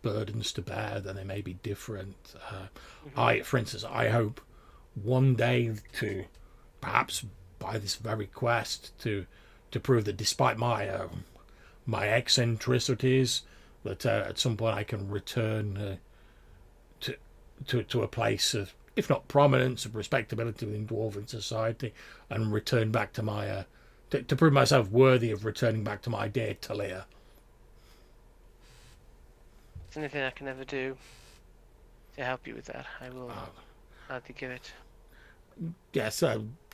burdens to bear. Then they may be different. For instance, I hope one day to perhaps by this very quest to prove that despite my eccentricities, that at some point I can return to a place of, if not prominence, of respectability within dwarven society, and return back to my to prove myself worthy of returning back to my dear Talia. If there's anything I can ever do to help you with that, I will gladly give it. Yes,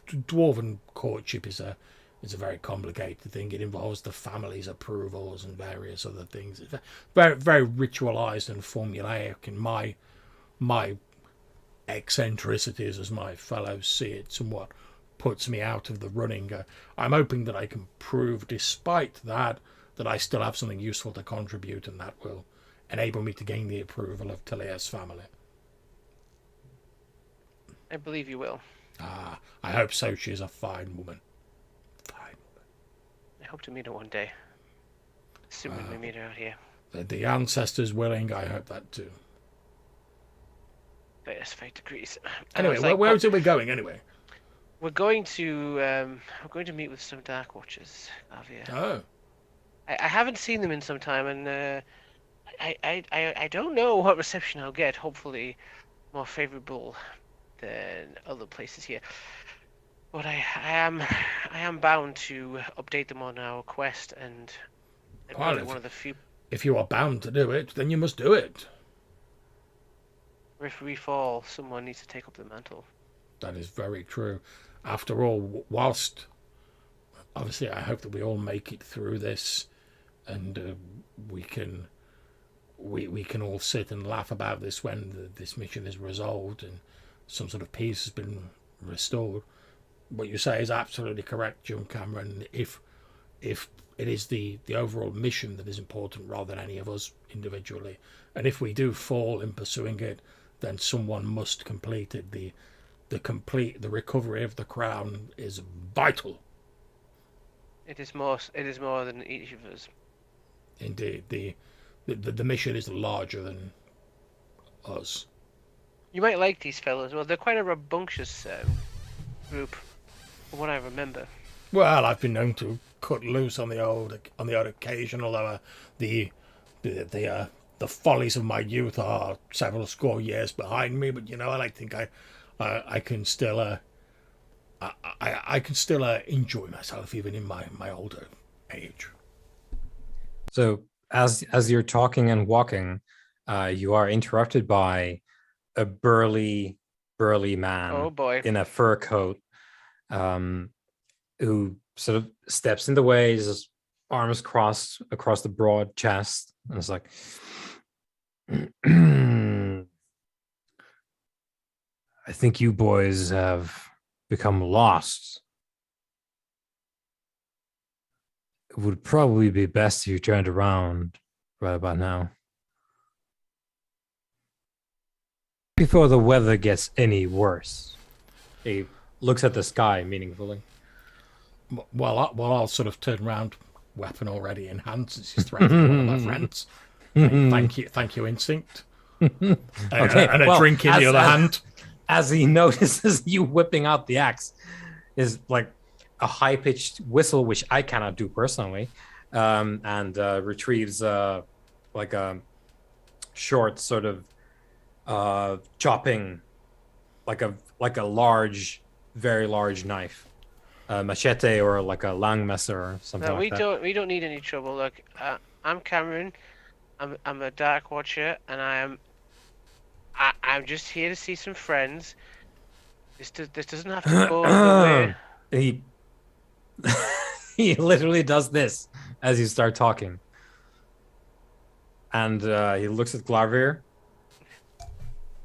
dwarven courtship is a very complicated thing. It involves the family's approvals and various other things. It's very ritualized and formulaic. And my eccentricities, as my fellows see it, somewhat puts me out of the running. I'm hoping that I can prove, despite that I still have something useful to contribute, and that will enable me to gain the approval of Talia's family. I believe you will. I hope so. She is a fine woman. I hope to meet her one day. Soon when we meet her out here. The ancestors willing, I hope that too. But yes, fate agrees. Anyway, where is it we're going anyway? We're going to meet with some Dark Watchers, Javier. Oh. I haven't seen them in some time, and I don't know what reception I'll get. Hopefully, more favourable than other places here. But I am bound to update them on our quest, and Well, one of the few. If you are bound to do it, then you must do it. If we fall, someone needs to take up the mantle. That is very true. After all, whilst obviously I hope that we all make it through this, and we can we can all sit and laugh about this when this mission is resolved and some sort of peace has been restored. What you say is absolutely correct, John Cameron. If it is the overall mission that is important rather than any of us individually, and if we do fall in pursuing it, then someone must complete it. The recovery of the crown is vital. It is more than each of us. Indeed, the mission is larger than us. You might like these fellows. Well, they're quite a rambunctious group, from what I remember. Well, I've been known to cut loose on the odd occasion, although the follies of my youth are several score years behind me. But I like to think I can still I can still enjoy myself even in my older age. So as you're talking and walking, you are interrupted by a burly man Oh boy. in a fur coat, who sort of steps in the way, his arms crossed across the broad chest, and it's like, I think you boys have become lost. It would probably be best if you turned around right about now, before the weather gets any worse. He looks at the sky meaningfully. Well, I'll sort of turn around, weapon already in hand, since he's threatening one of my friends. Thank you, instinct. Okay, and a drink in the other hand. As he notices you whipping out the axe, is like a high-pitched whistle, which I cannot do personally, and retrieves like a short sort of chopping, like a large, very large knife, machete or like a langmesser or something like that. We don't need any trouble. Look, I'm Cameron. I'm a Dark Watcher, and I'm just here to see some friends. This doesn't have to go the way. He literally does this as you start talking, and he looks at Glarvir,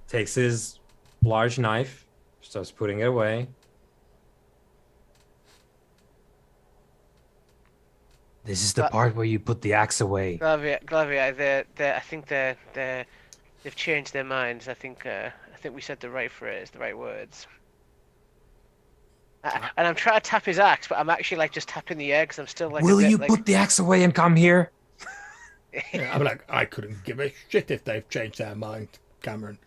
takes his large knife, starts putting it away. This is the part where you put the axe away. Glavia, I think they've changed their minds. I think we said the right phrase, the right words. And I'm trying to tap his axe, but I'm actually like just tapping the air because I'm still like. Will you put the axe away and come here? Yeah, I'm like, I couldn't give a shit if they've changed their mind, Cameron.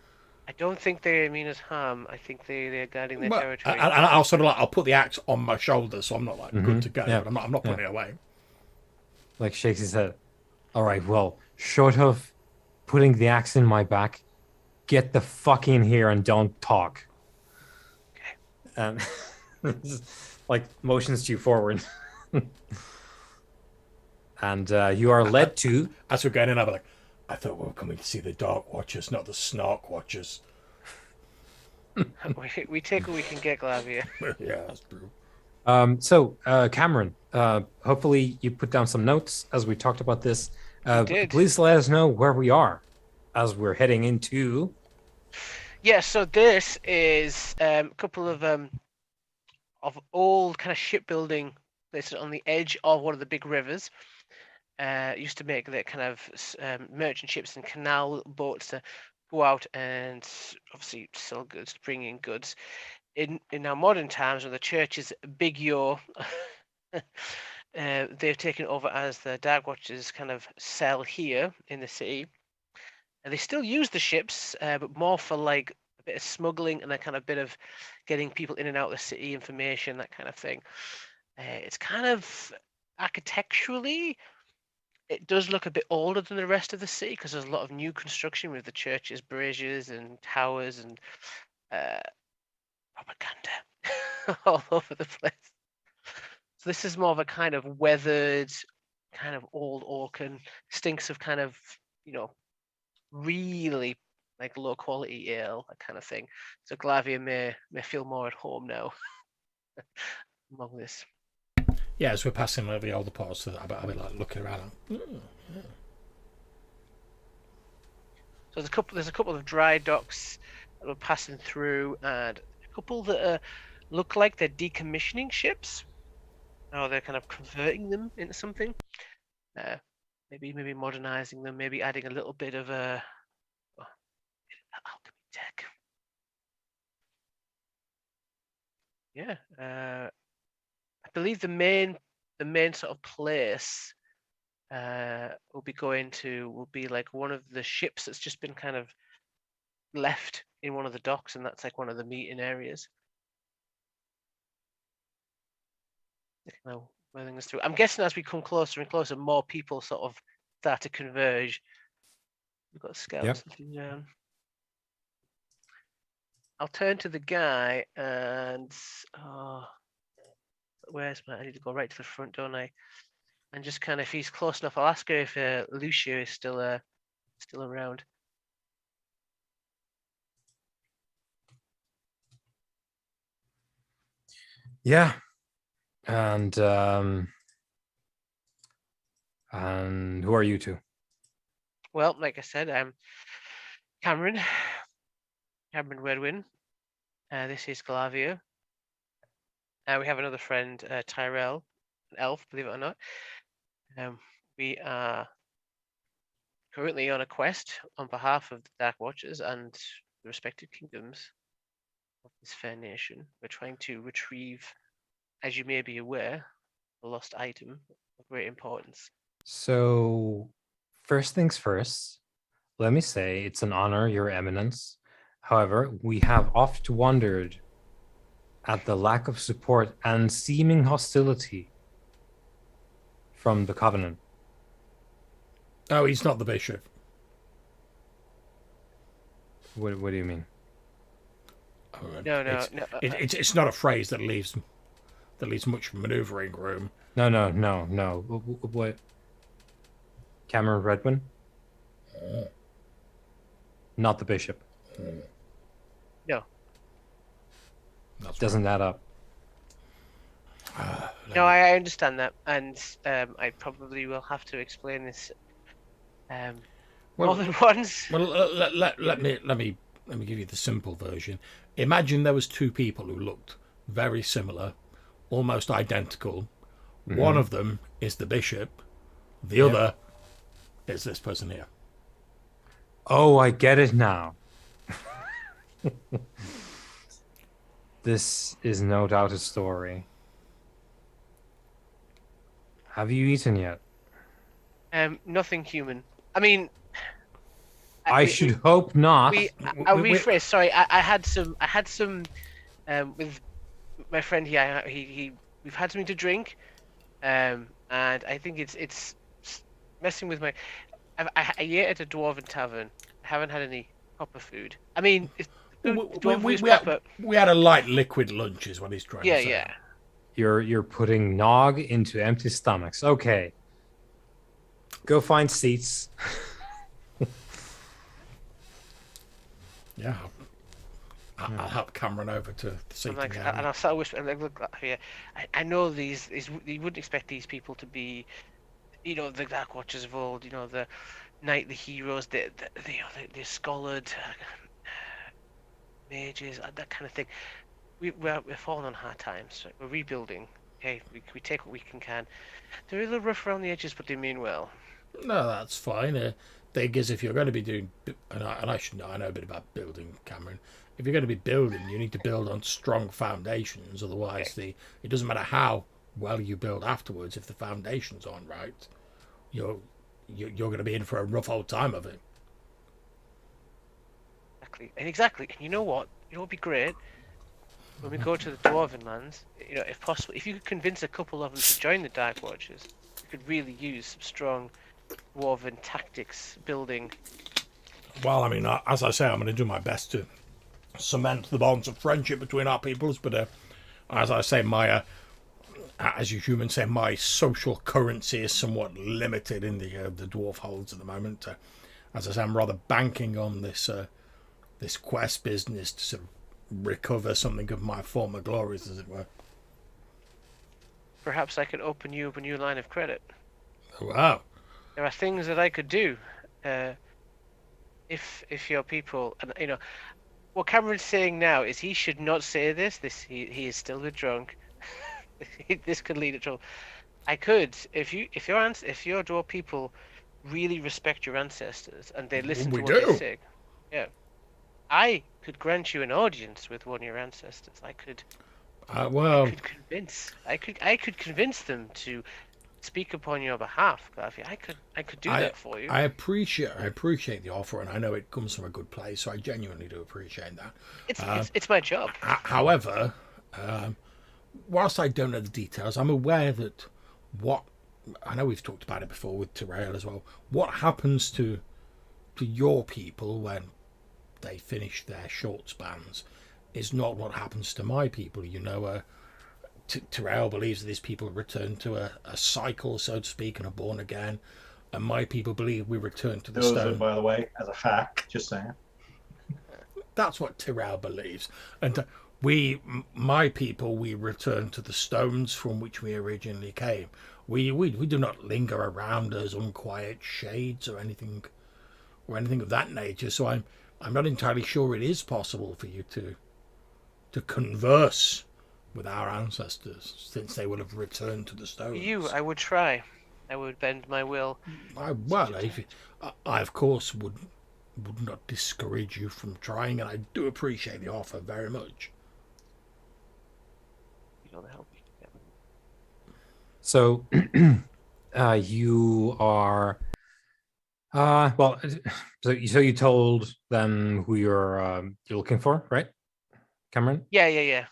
I don't think they mean us harm. I think they're guarding their territory. And I'll sort of I'll put the axe on my shoulder, so I'm not like good to go. Yeah. But I'm not putting it away. Like shakes his head. All right, well, short of putting the axe in my back, get the fuck in here and don't talk. Okay. And like motions you forward. And you are led to. As we're going in, I'm like, I thought we were coming to see the Dark Watchers, not the Snark Watchers. We take what we can get, Glavia. Yeah, that's true. So, Cameron, hopefully you put down some notes as we talked about this. Did. Please let us know where we are as we're heading into. Yeah, so this is a couple of old kind of shipbuilding places on the edge of one of the big rivers. Used to make the kind of merchant ships and canal boats to go out and obviously sell goods, bring in goods. In our modern times, when the church is big yo, they've taken over as the Dark Watchers kind of sell here in the city. And they still use the ships, but more for like a bit of smuggling and a kind of bit of getting people in and out of the city, information, that kind of thing. It's kind of architecturally, it does look a bit older than the rest of the city because there's a lot of new construction with the churches, braziers, and towers and propaganda all over the place. So this is more of a kind of weathered, kind of old oaken, stinks of kind of, really like low quality ale, that kind of thing. So Glavia may feel more at home now among this. Yeah, as we're passing over the older parts of that, I'll be like looking around. Like, yeah. So there's a couple of dry docks that we're passing through, and a couple that look like they're decommissioning ships, or they're kind of converting them into something. Maybe modernizing them, maybe adding a little bit of alchemy tech. Yeah, I believe the main sort of place will be like one of the ships that's just been kind of left in one of the docks, and that's like one of the meeting areas. You know, moving us through. I'm guessing as we come closer and closer, more people sort of start to converge. We've got scouts looking down. I'll turn to the guy and where's my? I need to go right to the front, don't I? And just kind of, if he's close enough, I'll ask her if Lucio is still around. Yeah, and who are you two? Well, like I said, I'm Cameron Redwin. This is Glavia. We have another friend, Tyrael, an elf, believe it or not. We are currently on a quest on behalf of the Dark Watchers and the respective kingdoms of this fair nation. We're trying to retrieve, as you may be aware, a lost item of great importance. So, first things first, let me say it's an honor, Your Eminence. However, we have oft wondered at the lack of support and seeming hostility from the Covenant. Oh, he's not the bishop. What do you mean? No. It's not a phrase that leaves much maneuvering room. No. What? Cameron Redwin? Not the bishop. No. Doesn't add up. No, I understand that, and I probably will have to explain this more than once. Well, let me give you the simple version. Imagine there was two people who looked very similar, almost identical. Mm-hmm. One of them is the bishop. The other is this person here. Oh, I get it now. This is no doubt a story. Have you eaten yet? Nothing human. I mean, I should hope not. I'll rephrase. Sorry, I had some with my friend here. We've had something to drink, and I think it's messing with my. I ate at a dwarven tavern. I haven't had any proper food. I mean, we had a light liquid lunch, is what he's trying to say. Yeah. You're putting nog into empty stomachs. Okay. Go find seats. Yeah. I'll help Cameron over to the seat. And I'll start whispering, like, look here. I know these. You wouldn't expect these people to be, the Dark Watchers of old. The knightly heroes, the scholared mages, that kind of thing. We're falling on hard times. We're rebuilding. Okay, we take what we can. They're a little rough around the edges, but they mean well. No, that's fine. Thing is, if you're going to be doing, and I should know, I know a bit about building, Cameron. If you're going to be building, you need to build on strong foundations. Otherwise, it doesn't matter how well you build afterwards. If the foundations aren't right, you're going to be in for a rough old time of it. Exactly. And you know what? It would be great when we go to the Dwarven lands. If possible, if you could convince a couple of them to join the Dark Watchers, we could really use some strong Dwarven tactics building. Well, I mean, as I say, I'm going to do my best to cement the bonds of friendship between our peoples. But as I say, as you humans say, my social currency is somewhat limited in the dwarf holds at the moment. As I say, I'm rather banking on this this quest business to sort of recover something of my former glories, as it were. Perhaps I could open you up a new line of credit. Wow. There are things that I could do. If your people, and what Cameron's saying now is he should not say this. He is still a drunk. This could lead to trouble. I could, if your dwarf people really respect your ancestors and they listen to what they say, yeah, I could grant you an audience with one of your ancestors. I could convince them to speak upon your behalf, Garvey. I could do that for you. I appreciate the offer, and I know it comes from a good place, so I genuinely do appreciate that. It's my job. However, whilst I don't know the details, I'm aware that I know we've talked about it before with Tyrael as well. What happens to your people when they finish their short spans is not what happens to my people. Tyrael believes that his people return to a cycle, so to speak, and are born again. And my people believe we return to the stone. By the way, as a fact, just saying. That's what Tyrael believes. And my people, we return to the stones from which we originally came. We do not linger around as unquiet shades or anything of that nature. So I'm not entirely sure it is possible for you to converse with our ancestors, since they will have returned to the stones. I would try. I would bend my will. I of course would not discourage you from trying, and I do appreciate the offer very much. You know the help. So you are so you told them who you're looking for, right, Cameron? Yeah.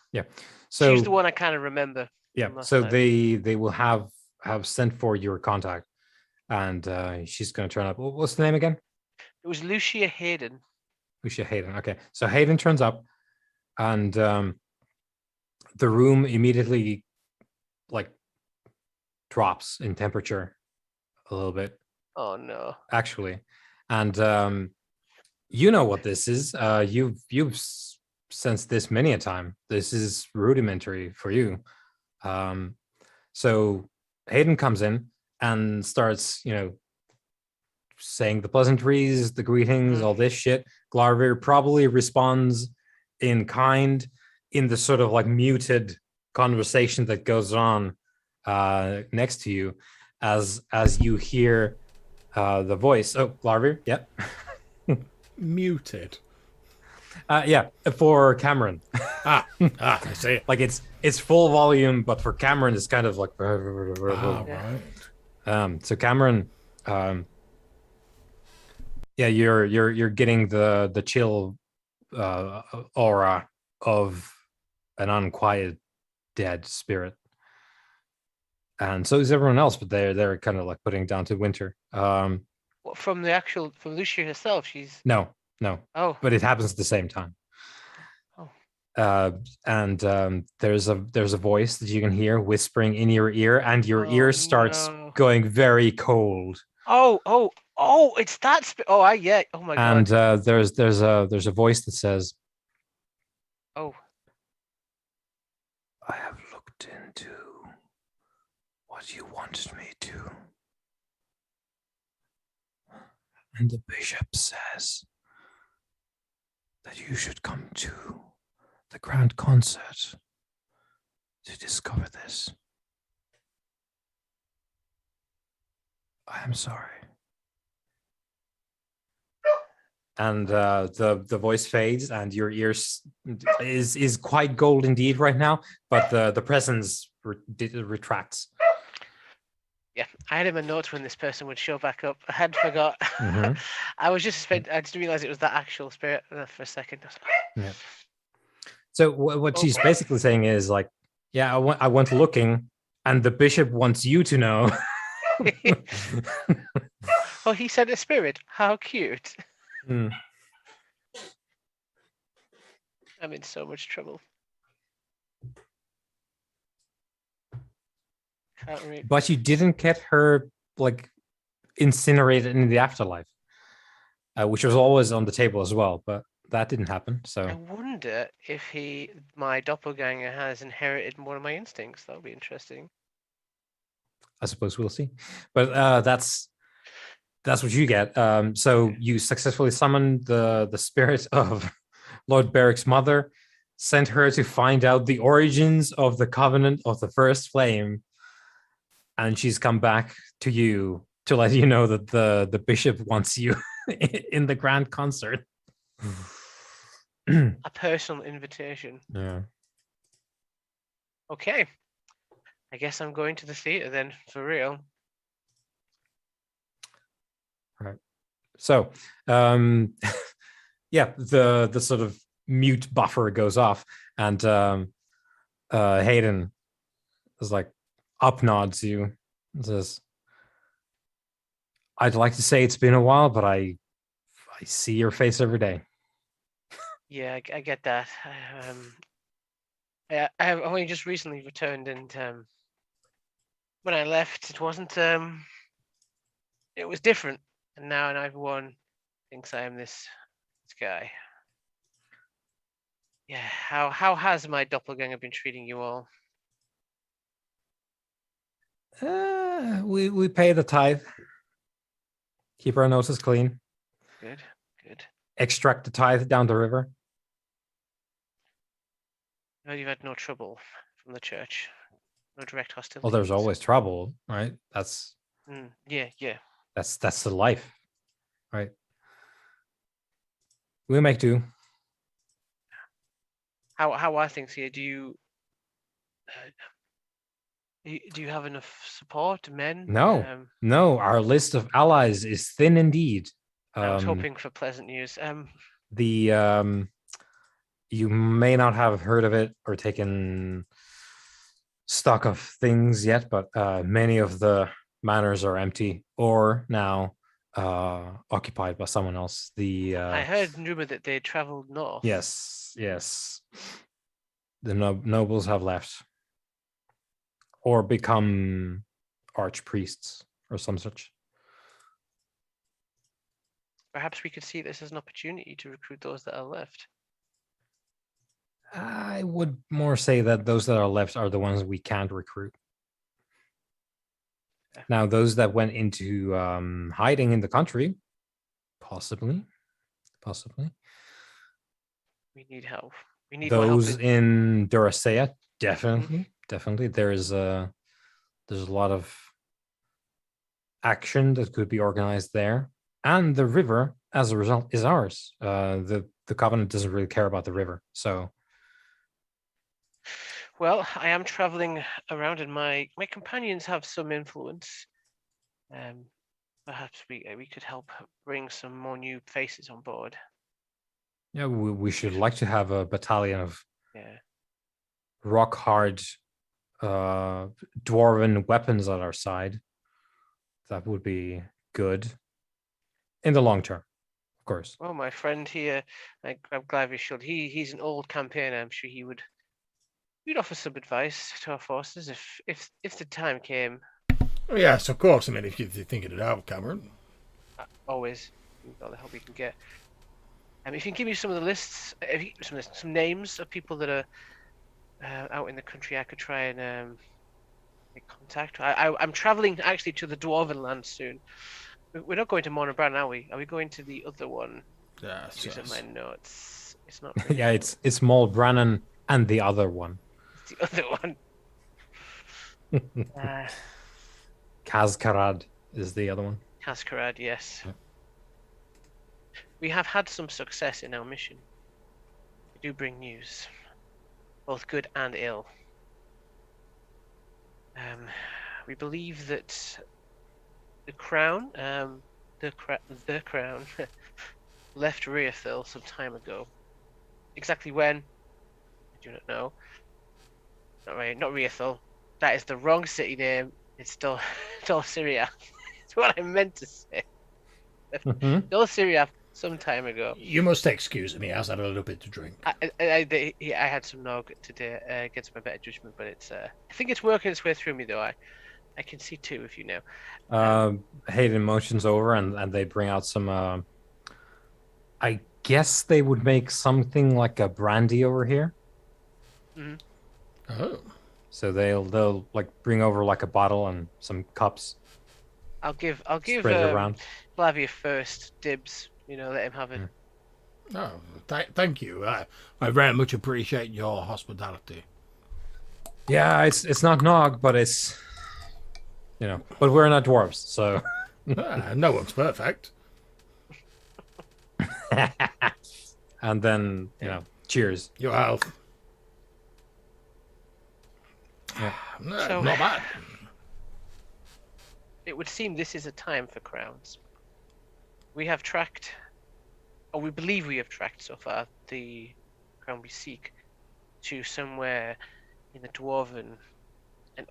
So she's the one I kind of remember. Yeah. So they will have sent for your contact, and she's going to turn up. What's the name again? It was Lucia Hayden. Lucia Hayden. Okay. So Hayden turns up, and the room immediately drops in temperature a little bit. Oh no! Actually, and you know what this is. You've sensed this many a time. This is rudimentary for you. So Hayden comes in and starts, saying the pleasantries, the greetings, all this shit. Glarvir probably responds in kind in the sort of muted conversation that goes on next to you as you hear the voice. Oh, Glarvir, yep. Muted. Yeah, for Cameron. I see. It's full volume, but for Cameron, it's kind of like. Right. So Cameron, you're getting the chill aura of an unquiet dead spirit, and so is everyone else. But they're kind of putting it down to winter. From Lucia herself, she's No. Oh. But it happens at the same time. Oh. And there's a voice that you can hear whispering in your ear, and your ear starts going very cold. Oh! It's that. Oh my god! And there's a voice that says, "Oh, I have looked into what you wanted me to, and the bishop says that you should come to the grand concert to discover this. I am sorry." And the voice fades, and your ears is quite gold indeed right now, but the presence retracts. Yeah, I had in my notes when this person would show back up. I had forgot. Mm-hmm. I didn't realize it was that actual spirit for a second. Yeah. So what she's basically saying is I went looking, and the bishop wants you to know. Oh, he sent a spirit. How cute. Mm. I'm in so much trouble. But you didn't get her incinerated in the afterlife, which was always on the table as well. But that didn't happen. I So wonder if my doppelganger has inherited one of my instincts. That would be interesting. I suppose we'll see. But that's what you get. So you successfully summoned the spirit of Lord Beric's mother, sent her to find out the origins of the covenant of the first flame, and she's come back to you to let you know that the bishop wants you in the grand concert. A personal invitation. Yeah. Okay. I guess I'm going to the theater then, for real. Right. So, yeah, the sort of mute buffer goes off, and Hayden is like up nods you and says, "I'd like to say it's been a while, but I see your face every day." Yeah, I get that. I've only just recently returned, and when I left, it wasn't. It was different, and now everyone thinks I am this guy. Yeah. How has my doppelganger been treating you all? We pay the tithe, keep our noses clean, Good. Good. extract the tithe down the river. No, you've had no trouble from the church. No direct hostility. Well, there's always trouble, right? That's Yeah. that's the life, right? We make do. How are things here? Do you have enough support, men? No, our list of allies is thin indeed. I was hoping for pleasant news. You may not have heard of it or taken stock of things yet, but many of the manors are empty or now occupied by someone else. I heard rumor that they traveled north. Yes. The nobles have left or become archpriests or some such. Perhaps we could see this as an opportunity to recruit those that are left. I would more say that those that are left are the ones we can't recruit. Yeah. Now, those that went into hiding in the country, possibly. We need help. We need more help. Those in Duracea, definitely. There's a lot of action that could be organized there, and the river, as a result, is ours. The Covenant doesn't really care about the river, so. Well, I am traveling around, and my companions have some influence. Perhaps we could help bring some more new faces on board. Yeah, we should like to have a battalion of Yeah. rock hard dwarven weapons at our side. That would be good in the long term, of course. Well, my friend here, I'm glad we should. He's an old campaigner. I'm sure he'd offer some advice to our forces if the time came. Oh, yes, of course. I mean, if you're thinking it out, Cameron. Always. All the help we can get. If you can give me some of the lists, some names of people that are out in the country, I could try and make contact. I'm traveling actually to the Dwarven land soon. We're not going to Monobrand, are we? Are we going to the other one? Yes. These are my notes. It's not. Yeah, it's Maul Brannon and the other one. It's the other one. Kazkarad is the other one. Kazkarad, yes. Yeah. We have had some success in our mission. We do bring news, both good and ill. We believe that the crown, the crown, left Riathil some time ago. Exactly when, I do not know. Not Riathil. That is the wrong city name. It's still Syria. It's what I meant to say. Still Syria some time ago. You must excuse me. I had a little bit to drink. I had some nog today against my better judgment, but it's I think it's working its way through me though. I can see two if you know. Hayden motions over and they bring out some I guess they would make something like a brandy over here. Mhm. Oh. So they'll like bring over like a bottle and some cups, I'll give spread it around. Flavia first dibs. Let him have it. Mm. Oh, thank you. I very much appreciate your hospitality. Yeah, it's not nog, but it's but we're not dwarves, so No one's perfect. and then cheers. Your health. Yeah. No, So- not bad. It would seem this is a time for crowns. We have tracked, or we believe we have tracked so far, the crown we seek to somewhere in the dwarven and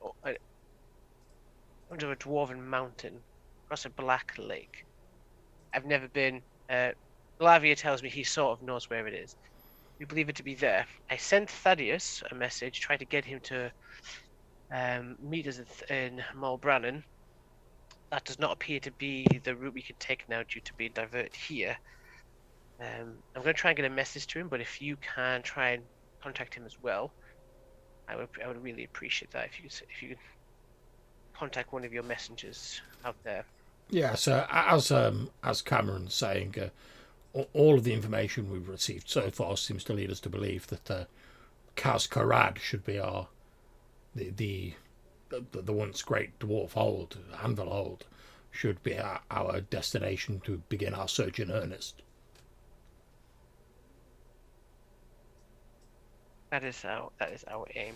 under a dwarven mountain across a black lake. I've never been. Lavia tells me he sort of knows where it is. We believe it to be there. I sent Thaddeus a message, trying to get him to meet us in Mulbrannan. That does not appear to be the route we can take now due to being diverted here. I'm going to try and get a message to him, but if you can try and contact him as well, I would really appreciate that if you could contact one of your messengers out there. Yeah, so as Cameron's saying, all of the information we've received so far seems to lead us to believe that Kaz Karad should be the once great dwarf hold, Anvil hold, should be our destination to begin our search in earnest. That is our aim.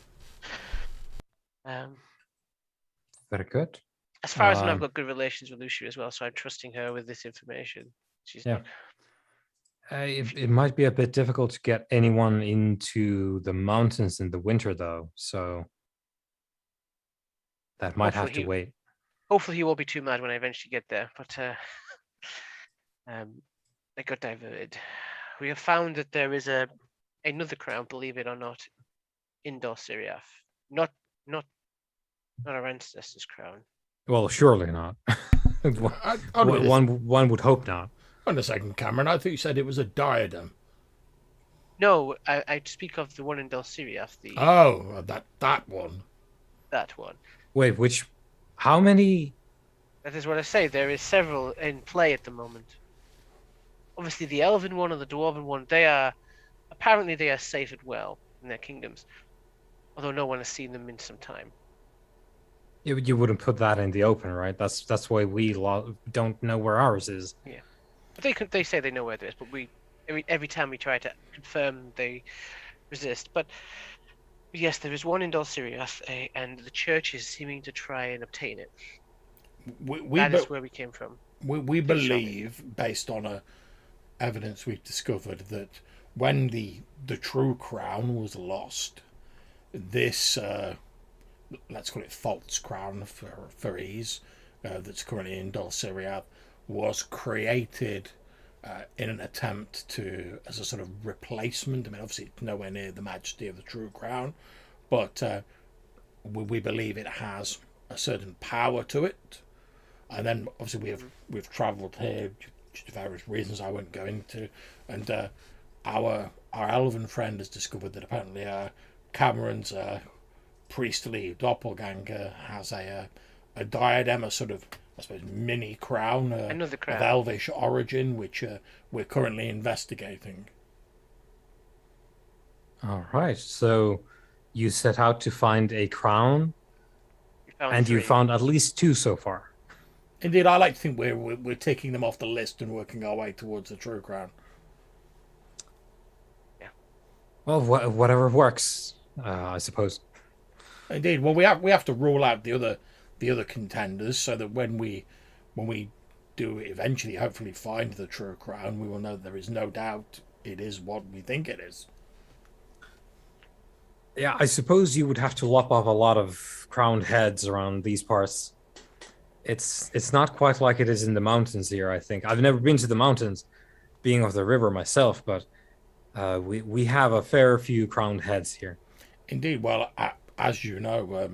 Very good. As far as I know, I've Um, got good relations with Lucia as well, so I'm trusting her with this information. She's Yeah. It might be a bit difficult to get anyone into the mountains in the winter, though. So that might have to Hopefully wait. Hopefully he won't be too mad when I eventually get there, but I got diverted. We have found that there is another crown, believe it or not, in Dulciriath. Not our ancestors' crown. Well, surely not. One would hope not. On a second, Cameron, I think you said it was a diadem. No, I speak of the one in Dulciriath, Oh, that one. that one. Wait, how many? That is what I say. There is several in play at the moment. Obviously, the elven one and the dwarven one, they are safe and well in their kingdoms, although no one has seen them in some time. You wouldn't put that in the open, right? That's why we don't know where ours is. But they say they know where there is, but every time we try to confirm, they resist. But yes, there is one in Dulciriath, and the church is seeming to try and obtain it. That is where we came from. We believe, based on evidence we've discovered, that when the true crown was lost, this let's call it false crown for ease, that's currently in Dulciriath, was created in an attempt as a sort of replacement. I mean, obviously it's nowhere near the majesty of the true crown, but we believe it has a certain power to it. And then obviously we've travelled here due to various reasons I won't go into, and our elven friend has discovered that apparently Cameron's priestly doppelganger has a diadem, a sort of, I suppose, mini crown, Another crown of elvish origin, which we're currently investigating. All right. So you set out to find a crown, and you found at least two so far. Indeed, I like to think we're taking them off the list and working our way towards the true crown. Yeah. Well, whatever works, I suppose. Indeed. Well, we have to rule out the other contenders, so that when we do eventually hopefully find the true crown, we will know there is no doubt it is what we think it is. Yeah, I suppose you would have to lop off a lot of crowned heads around these parts. It's not quite like it is in the mountains here, I think. I've never been to the mountains, being of the river myself, but we have a fair few crowned heads here. Indeed. Well, as you know,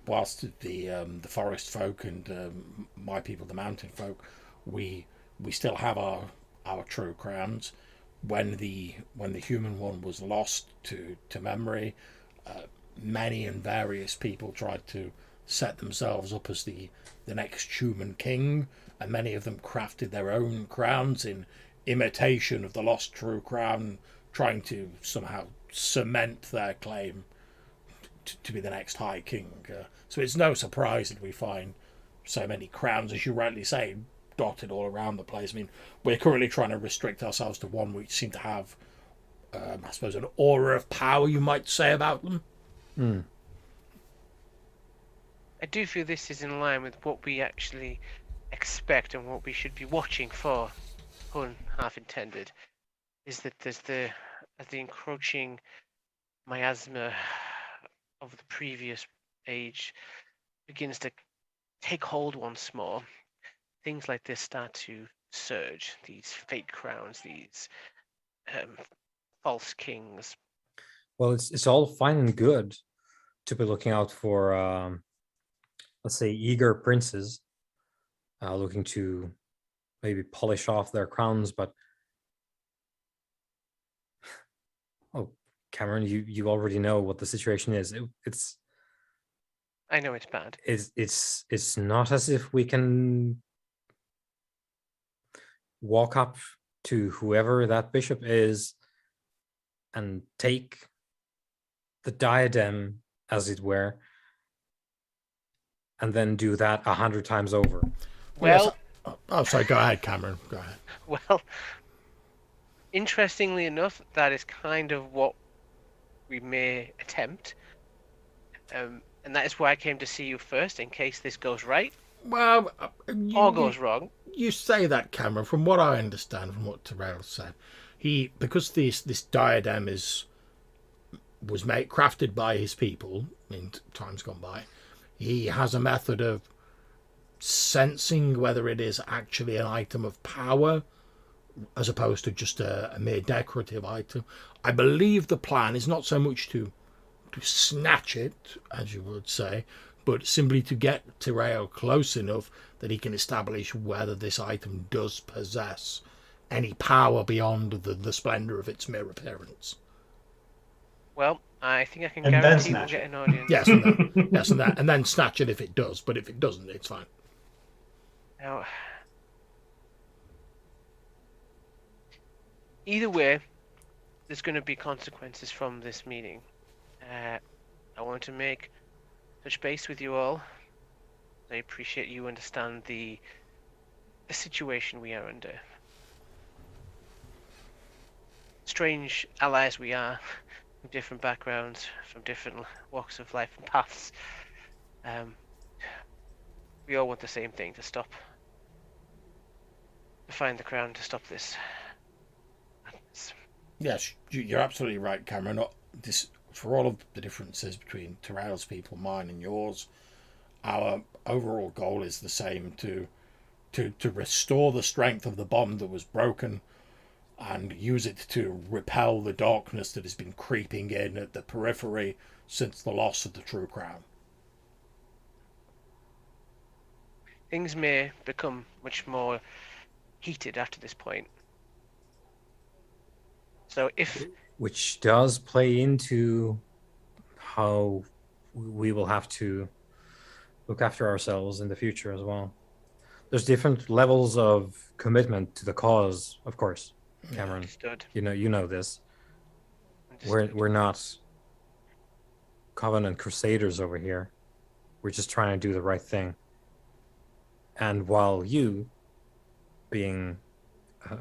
whilst the forest folk and my people, the mountain folk, we still have our our true crowns. When the human one was lost to memory, many and various people tried to set themselves up as the next human king, and many of them crafted their own crowns in imitation of the lost true crown, trying to somehow cement their claim to be the next high king. So it's no surprise that we find so many crowns, as you rightly say, dotted all around the place. I mean, we're currently trying to restrict ourselves to one which seem to have, I suppose, an aura of power, you might say, about them. Mm. I do feel this is in line with what we actually expect and what we should be watching for, pun half intended, is that there's the encroaching miasma of the previous age begins to take hold once more. Things like this start to surge, these fake crowns, these false kings. Well, it's all fine and good to be looking out for, let's say, eager princes looking to maybe polish off their crowns, but oh, Cameron, you already know what the situation is. It's I know it's bad. it's not as if we can walk up to whoever that bishop is and take the diadem, as it were, and then do that 100 times over. Well, sorry, go ahead, Cameron. Go ahead. well, interestingly enough, that is kind of what we may attempt. And that is why I came to see you first, in case this goes right Well, or goes wrong. You say that, Cameron. From what I understand, from what Tyrael said, because this diadem was crafted by his people in times gone by, he has a method of sensing whether it is actually an item of power as opposed to just a mere decorative item. I believe the plan is not so much to snatch it, as you would say, but simply to get Tyrael close enough that he can establish whether this item does possess any power beyond the splendour of its mere appearance. Well, I think I can And then guarantee we'll snatch get it. an audience. Yes, and that. Yes, and that. And then snatch it if it does, but if it doesn't, it's fine. Now, either way, there's going to be consequences from this meeting. I want to touch base with you all. I appreciate you understand the situation we are under. Strange allies we are, from different backgrounds, from different walks of life and paths. We all want the same thing: to find the crown, to stop this. Yes, you're absolutely right, Cameron. For all of the differences between Tyrael's people, mine, and yours, our overall goal is the same: to restore the strength of the bond that was broken, and use it to repel the darkness that has been creeping in at the periphery since the loss of the true crown. Things may become much more heated after this point. So which does play into how we will have to look after ourselves in the future as well. There's different levels of commitment to the cause, of course, Cameron. Understood. You know this. Understood. We're not Covenant Crusaders over here. We're just trying to do the right thing. And while you, being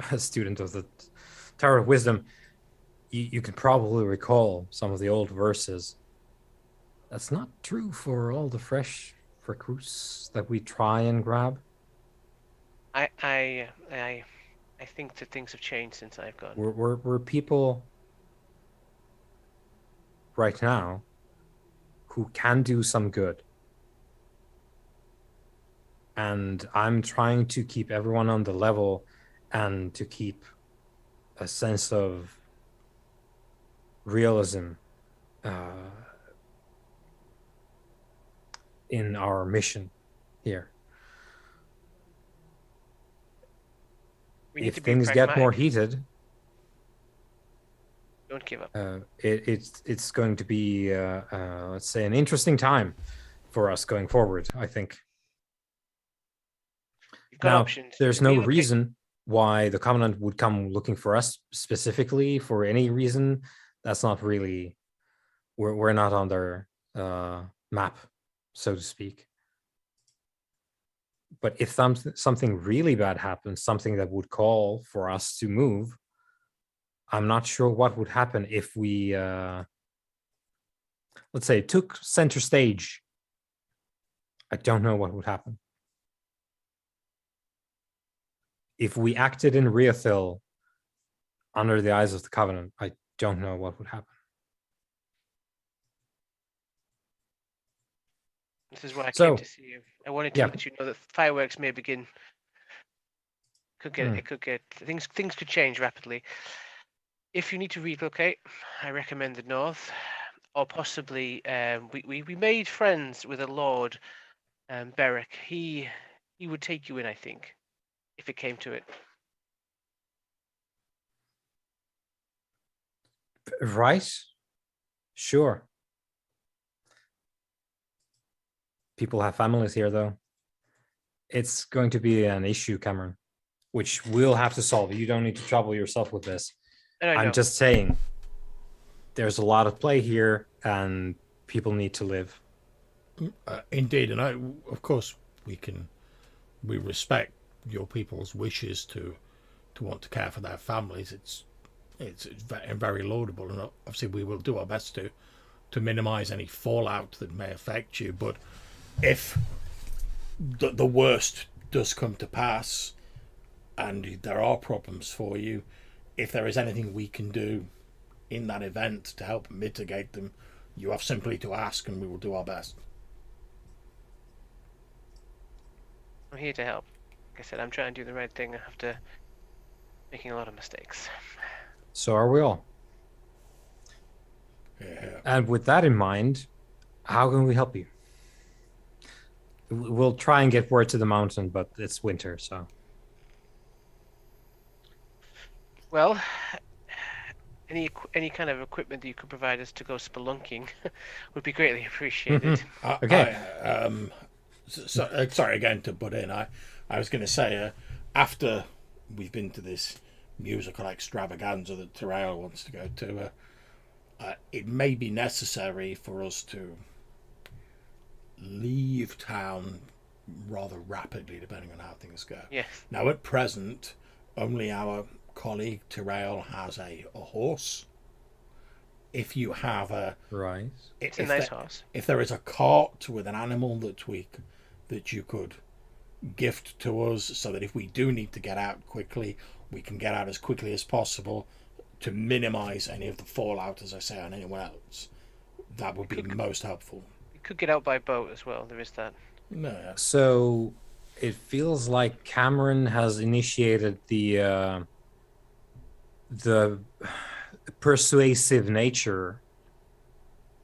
a student of the Tower of Wisdom, you can probably recall some of the old verses. That's not true for all the fresh recruits that we try and grab. I think that things have changed since I've gone. We're people right now who can do some good. And I'm trying to keep everyone on the level and to keep a sense of realism in our mission here. We need if to be things get more pragmatic. heated, Don't give up. it's going to be let's say an interesting time for us going forward, I think. You've got Now, options. You there's can no relocate. reason why the Covenant would come looking for us specifically for any reason. That's not really, we're not on their map, so to speak. But if something really bad happens, something that would call for us to move, I'm not sure what would happen if we, let's say, took center stage. I don't know what would happen. If we acted in Riathil under the eyes of the Covenant, I don't know what would happen. This is why I So, came to see you. I wanted to yeah. let you know that fireworks may begin. It could get things could change rapidly. If you need to relocate, I recommend the north, or possibly we made friends with a lord, Beric. He would take you in, I think, if it came to it. Right? Sure. People have families here, though. It's going to be an issue, Cameron, which we'll have to solve. You don't need to trouble yourself with this. And I know. I'm just saying, there's a lot of play here, and people need to live. Indeed, and of course, we respect your people's wishes to want to care for their families. It's very laudable, and obviously we will do our best to minimize any fallout that may affect you. But if the worst does come to pass and there are problems for you, if there is anything we can do in that event to help mitigate them, you have simply to ask and we will do our best. I'm here to help. Like I said, I'm trying to do the right thing after making a lot of mistakes. So are we all. Yeah. And with that in mind, how can we help you? We'll try and get word to the mountain, but it's winter, so. Well, any kind of equipment that you could provide us to go spelunking would be greatly appreciated. Okay. Sorry again to butt in. I was going to say, after we've been to this musical extravaganza that Tyrael wants to go to, it may be necessary for us to leave town rather rapidly, depending on how things go. Yes. Now, at present, only our colleague Tyrael has a horse. If you have right, it's a nice horse. If there is a cart with an animal that you could gift to us, so that if we do need to get out quickly, we can get out as quickly as possible to minimize any of the fallout, as I say, on anyone else, that would be most helpful. You could get out by boat as well. There is that. No. So it feels like Cameron has initiated the persuasive nature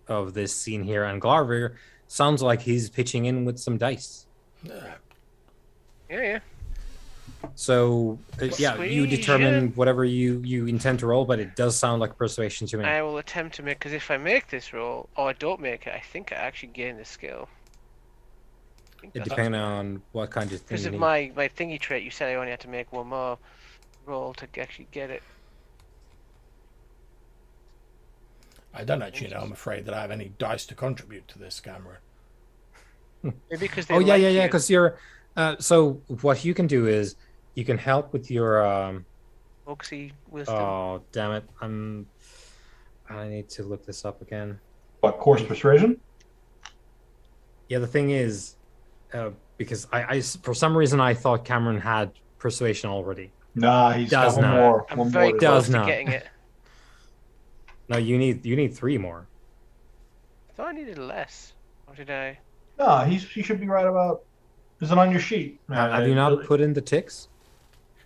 of this scene here, and Glarver sounds like he's pitching in with some dice. Yeah. So yeah, you determine whatever you intend to roll, but it does sound like persuasion to me. I will attempt to make, because if I make this roll, or I don't make it, I think I actually gain the skill. It depends on what kind of thing. Because of my thingy trait, you said I only had to make one more roll to actually get it. I don't actually know. I'm afraid that I have any dice to contribute to this, Cameron. Maybe because they yeah. Because you're. So what you can do is you can help with your. Folksy wisdom. Oh damn it! I need to look this up again. What, course persuasion? Yeah, the thing is, because I for some reason I thought Cameron had persuasion already. Nah, he's Does got not. more. I'm one very more. close Does to not. getting it. No, you need 3 more. I thought I needed less. Or did I? Nah, he should be right about. Is it on your sheet? Have you not put in the ticks?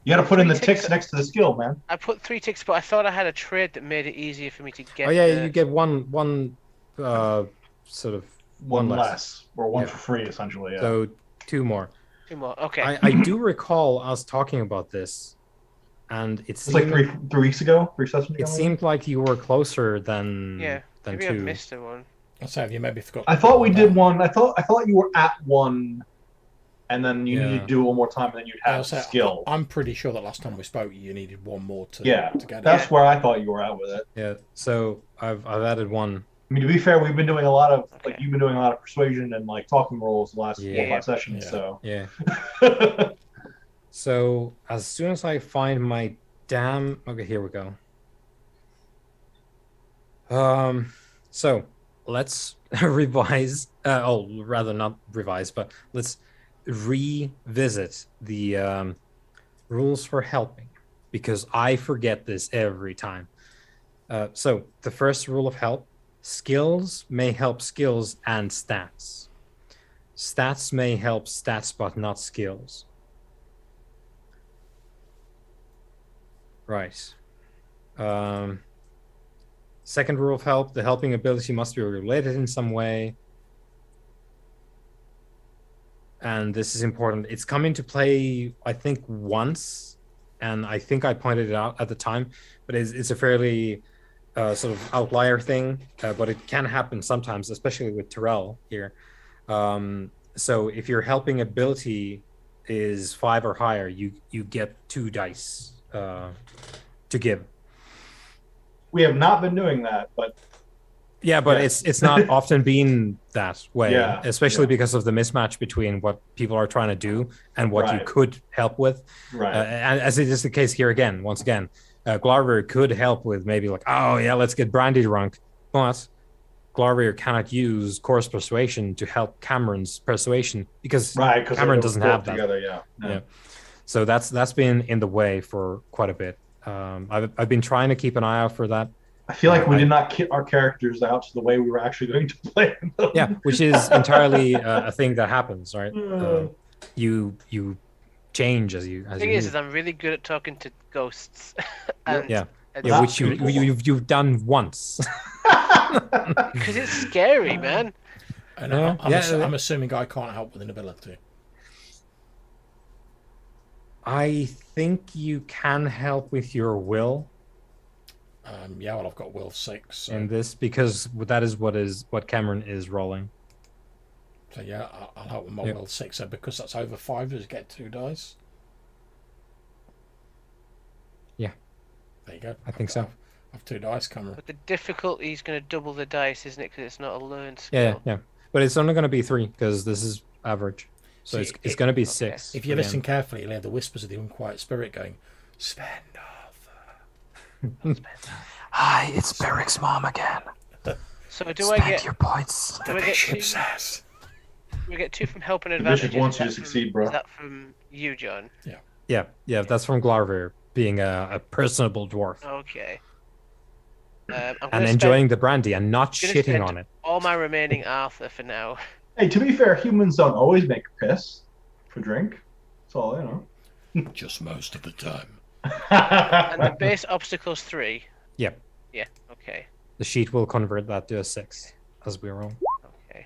You got to put in the 3 ticks next to the skill, man. I put 3 ticks, but I thought I had a trait that made it easier for me to get. Oh yeah, you get one sort of One less, or one Yeah. for free, essentially. Yeah. So 2 more. 2 more. Okay. I do recall us talking about this and It's like three weeks ago, 3 sessions ago. It seemed like you were closer than Yeah, than maybe I 2. missed a one. I'll say, have you maybe forgot? I thought we did one. I thought you were at 1, and then you needed to do it one more time, and then you'd have skill. I'm pretty sure that last time we spoke, you needed one more to get it. That's where I thought you were at with it. Yeah, so I've added 1. I mean, to be fair, we've been doing a lot of like you've been doing a lot of persuasion and like talking roles the last 4 or 5 sessions. Yeah. So yeah. So as soon as I find my damn, okay, here we go. So let's revise. Rather not revise, but let's revisit the rules for helping, because I forget this every time. So the first rule of help: skills may help skills and stats. Stats may help stats, but not skills. Right. Second rule of help: the helping ability must be related in some way. And this is important. It's come into play, I think, once, and I think I pointed it out at the time, but it's a fairly sort of outlier thing, but it can happen sometimes, especially with Tyrael here. So if your helping ability is 5 or higher, you get 2 dice to give. We have not been doing that, but it's not often been that way, especially because of the mismatch between what people are trying to do and what you could help with. Right. And as it is the case here again, once again, Glarver could help with maybe like, oh yeah, let's get Brandy drunk, but Glarver cannot use Coarse Persuasion to help Cameron's persuasion because Cameron doesn't have that. Together, yeah. So that's been in the way for quite a bit. I've been trying to keep an eye out for that. I feel like we did not kit our characters out to the way we were actually going to play them. Yeah, which is entirely a thing that happens, right? You change as you. The thing is I'm really good at talking to ghosts. Which you've done once. Because it's scary, man. And I'm assuming I can't help with an ability. I think you can help with your will. Well, I've got will 6 so. in this because that is what Cameron is rolling. So yeah, I'll help with my will 6. So because that's over 5, does it get 2 dice? Yeah, there you go. I think so. I have 2 dice, Cameron. But the difficulty is going to double the dice, isn't it? Because it's not a learned skill. Yeah, but it's only going to be 3 because this is average. So it's going to be 6. If you listen carefully, you'll hear the whispers of the unquiet spirit going, "Spend Arthur." Hi, it's Beric's mom again. So do I get your points? The bishop says. Do we get 2 from help and The advantage? bishop wants you to succeed, bro. Is that from you, John? Yeah. That's from Glarver being a personable dwarf. Okay. And enjoying the brandy and not shitting on it. All my remaining Arthur for now. Hey, to be fair, humans don't always make piss for drink. That's all, Just most of the time. And the base obstacle's 3. Yep. Yeah. Okay. The sheet will convert that to a 6 as we roll. Okay.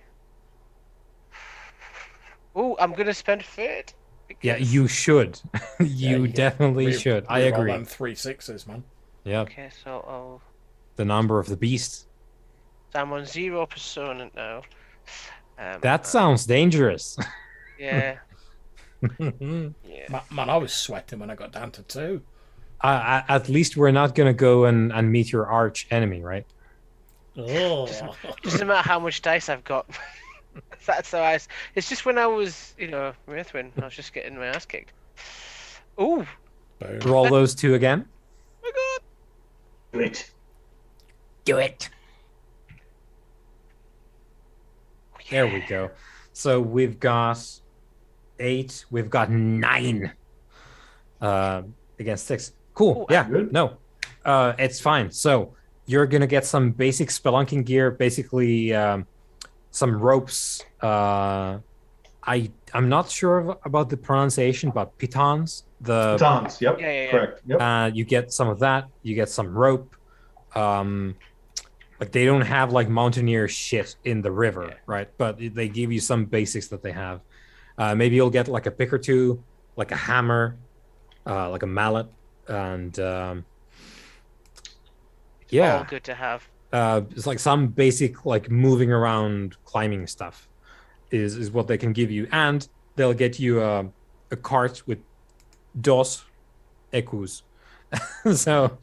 Oh, I'm gonna spend Fate. Yeah, you should. you definitely should. I agree. On 3 6s, man. Yeah. Okay, so I'll. The number of the beast. So I'm on 0 persona now. That sounds dangerous. Yeah. Man, I was sweating when I got down to 2. At least we're not going to go and meet your arch enemy, right? Oh. Doesn't matter how much dice I've got. That's how it's just when I was, Riathil, I was just getting my ass kicked. Ooh. Boom. Roll those 2 again. Oh my god. Do it. Do it. There we go. So we've got 8. We've got 9 against 6. Cool. Ooh, yeah. good. No. It's fine. So you're gonna get some basic spelunking gear, basically some ropes. I'm not sure about the pronunciation, but pitons. Pitons. Yep. Yeah. Correct. Yep. You get some of that. You get some rope. Like they don't have like mountaineer shit in the river, right? But they give you some basics that they have. Maybe you'll get like a pick or 2, like a hammer, like a mallet, and All yeah, good to have. it's like some basic like moving around climbing stuff is what they can give you, and they'll get you a cart with dos ecus. So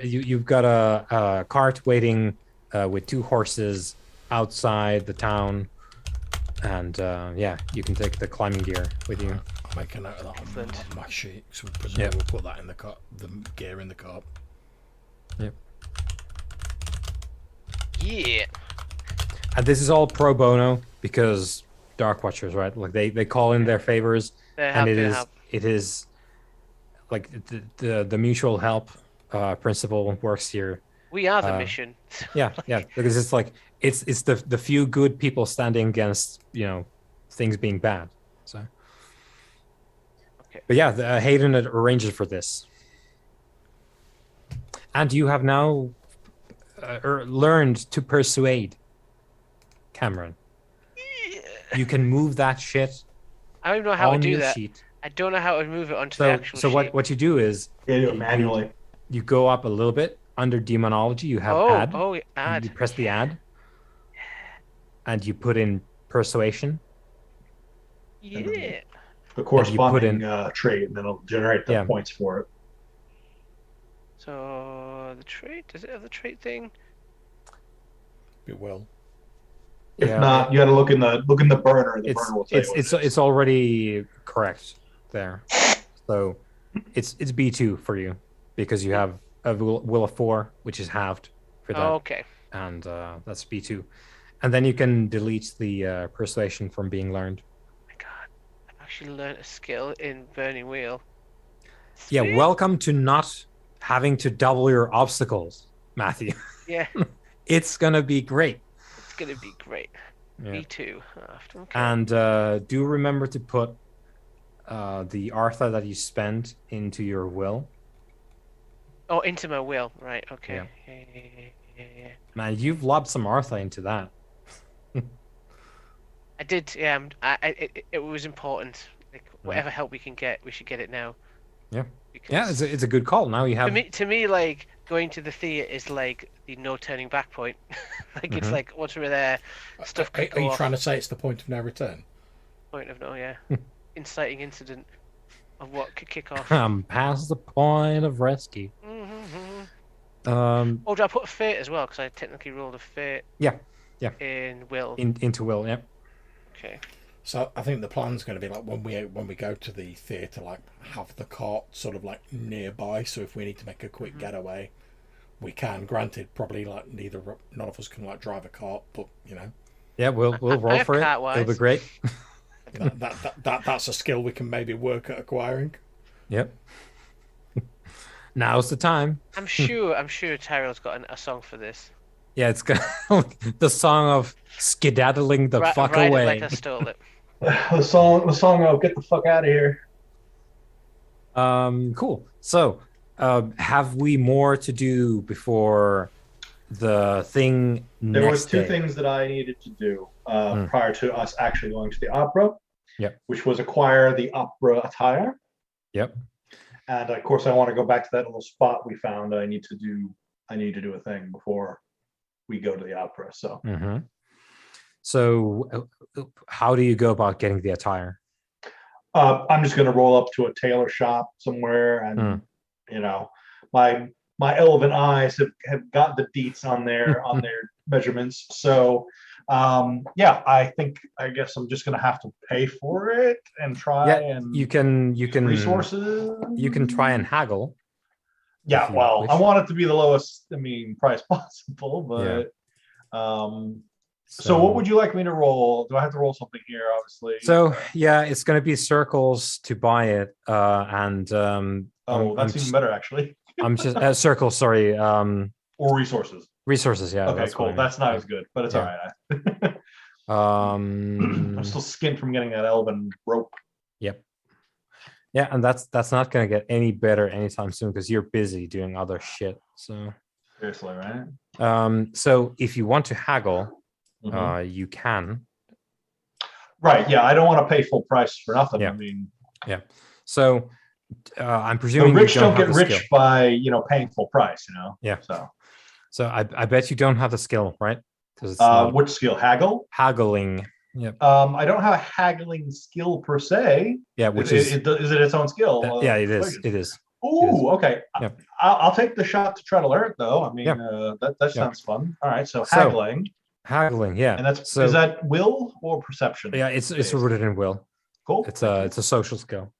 you've got a cart waiting with 2 horses outside the town, and yeah, you can take the climbing gear with you. I'll make a note of that Excellent. on my sheet. So presumably we'll put that in the cart, the gear in the cart. Yep. Yeah. And this is all pro bono because Dark Watchers, right? Like they call in their favors, They're and happy to help. it is like the mutual help principle works here. We are the mission. Yeah, yeah, because it's like it's the few good people standing against things being bad. So, Okay. but yeah, Hayden arranges for this, and you have now learned to persuade Cameron. You can move that shit I don't even know how to on do your that. sheet. I don't know how to move it onto the So actual so sheet. what you do is Yeah, do it manually. you go up a little bit under demonology. You have add. Add. You press the add, and you put in persuasion. Yeah. The corresponding in- trait, and then it'll generate the Yeah. points for it. So the trait, does it have the trait thing? It will. If not, you got to look in the burner. The burner will tell you what it is. it's already correct there. So it's B2 for you because you have a will of 4, which is halved for that, Oh, okay. and that's B2, and then you can delete the persuasion from being learned. My God, I've actually learned a skill in Burning Wheel. Yeah, Sweet. welcome to not having to double your obstacles, Matthew. Yeah, It's gonna be great. it's gonna be great. Yeah. B2. Okay. And do remember to put the Artha that you spend into your will. Oh, into my will. Right. Okay. Yeah. Yeah. Man, you've lobbed some Artha into that. I did. Yeah. It was important. Like whatever help we can get, we should get it now. Yeah. Because Yeah, it's a good call. Now you have to me, like going to the theater is like the no turning back point. Like it's like once we're there, stuff could Are go you off. trying to say it's the point of no return? Point of no, yeah. Inciting incident of what could kick off. come past the point of rescue. Oh, do I put a fate as well? Because I technically rolled a fate. Yeah. In will. Into will, yeah. Okay. So I think the plan's going to be like when we go to the theatre, like have the cart sort of like nearby. So if we need to make a quick getaway, we can. Granted, probably like none of us can like drive a cart, but Yeah, we'll roll for it. It'll be great. that's a skill we can maybe work at acquiring. Yep. Now's the time. I'm sure Tyrael's got a song for this. Yeah, it's got the song of skedaddling the fuck Ride away. It like I stole it. The song of "Get the fuck out of here." Cool. So, have we more to do before the thing There next was two day? things that I needed to do prior to us actually going to the opera. Yep. Which was acquire the opera attire. Yep. And of course, I want to go back to that little spot we found. I need to do a thing before we go to the opera. So. Mm-hmm. So, how do you go about getting the attire? I'm just going to roll up to a tailor shop somewhere, and my elven eyes have got the deets on their measurements. So, I guess I'm just going to have to pay for it and try. Yeah, and you can resources. You can try and haggle. Yeah, well, wish. I want it to be the lowest, price possible, but So what would you like me to roll? Do I have to roll something here, obviously? So yeah, it's going to be circles to buy it, and that's even better, actually. I'm just circles. Sorry, or resources. Resources, yeah. Okay, cool. That's not as good, but it's all right. I'm still skint from getting that elven rope. Yep. Yeah, and that's not going to get any better anytime soon because you're busy doing other shit. So seriously, right? So if you want to haggle. You can. Right. Yeah. I don't want to pay full price for nothing. Yeah. I mean. Yeah. So I'm The presuming rich you don't don't have get the rich skill. by paying full price. Yeah. So I bet you don't have the skill, right? Because it's not which skill? Haggle. haggling. Yep. I don't have a haggling skill per se. Yeah, which is Is it its own skill? yeah, it is. Persuasion? It is. Ooh, okay. Yep. I'll take the shot to try to learn it, though. I mean, Yep. that Yep. sounds fun. All right, so So- haggling, Haggling, yeah. and that's So is that will or perception? yeah, it's based? rooted in will. Cool. It's thank you. a social skill.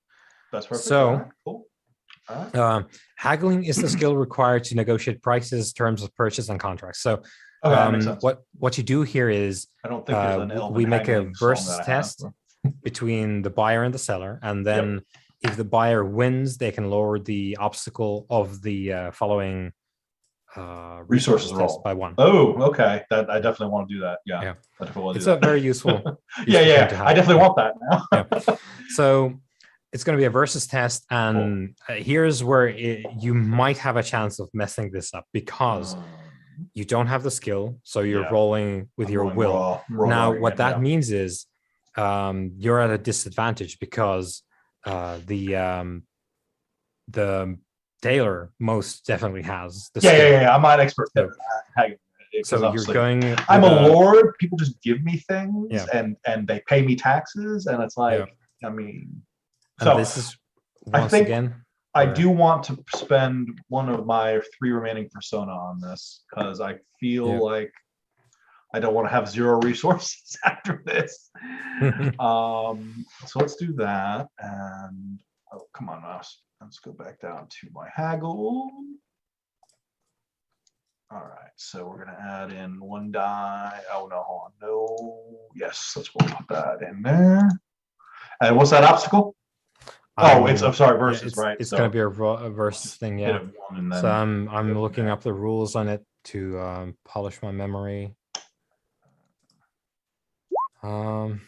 That's perfect. so- All right, cool. All right. Haggling is the skill required to negotiate prices, terms of purchase, and contracts. So Okay, that makes sense. what you do here is I don't think there's an elven we make a haggling song versus that I have. test between the buyer and the seller, and then if the buyer wins, they can lower the obstacle of the following Resources test roll. by 1. Oh, okay. That I definitely want to do that. Yeah. Yeah. I definitely want to It's do a that. very useful. yeah, thing yeah. to have. I definitely want that now. Yeah. So it's going to be a versus test, and here's where you might have a chance of messing this up because you don't have the skill, so you're Yeah. rolling with I'm your rolling will. raw Now, again, what that yeah. means is you're at a disadvantage because the tailor most definitely has the skill. Yeah. I'm not an expert at haggling. So you're going. I'm with a lord. People just give me things, Yeah. and they pay me taxes, and it's like, Yeah. I mean, And so this is I once think again. I where- do want to spend one of my 3 remaining persona on this because I feel Yeah. like I don't want to have 0 resources after this. So let's do that. And oh, come on, mouse. Let's go back down to my haggle. All right, so we're gonna add in 1 die. Oh no, hold on. No, yes, let's put that in there. And what's that obstacle? Oh, I'm sorry, versus, it's, right? It's So going to be a versus thing, hit yeah. it 1 and then So I'm go looking there. up the rules on it to polish my memory. So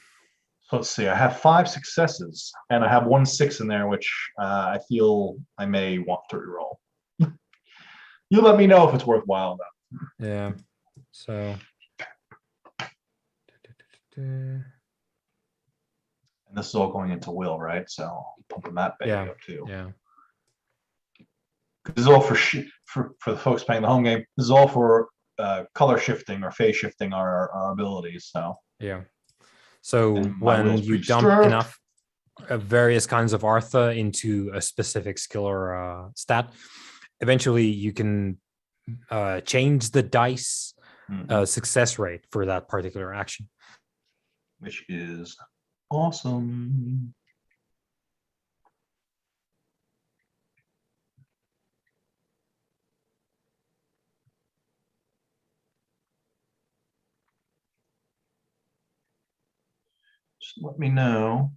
let's see. I have 5 successes, and I have 1 6 in there, which I feel I may want to reroll. You let me know if it's worthwhile, though. Yeah. So. And this is all going into will, right? So I'm pumping that baby Yeah. up too. Yeah. This is all for the folks playing the home game. This is all for color shifting or phase shifting our abilities. So Yeah. So And my when will's you pretty dump strict. enough various kinds of Artha into a specific skill or stat, eventually you can change the dice success rate for that particular action. which is awesome. Just let me know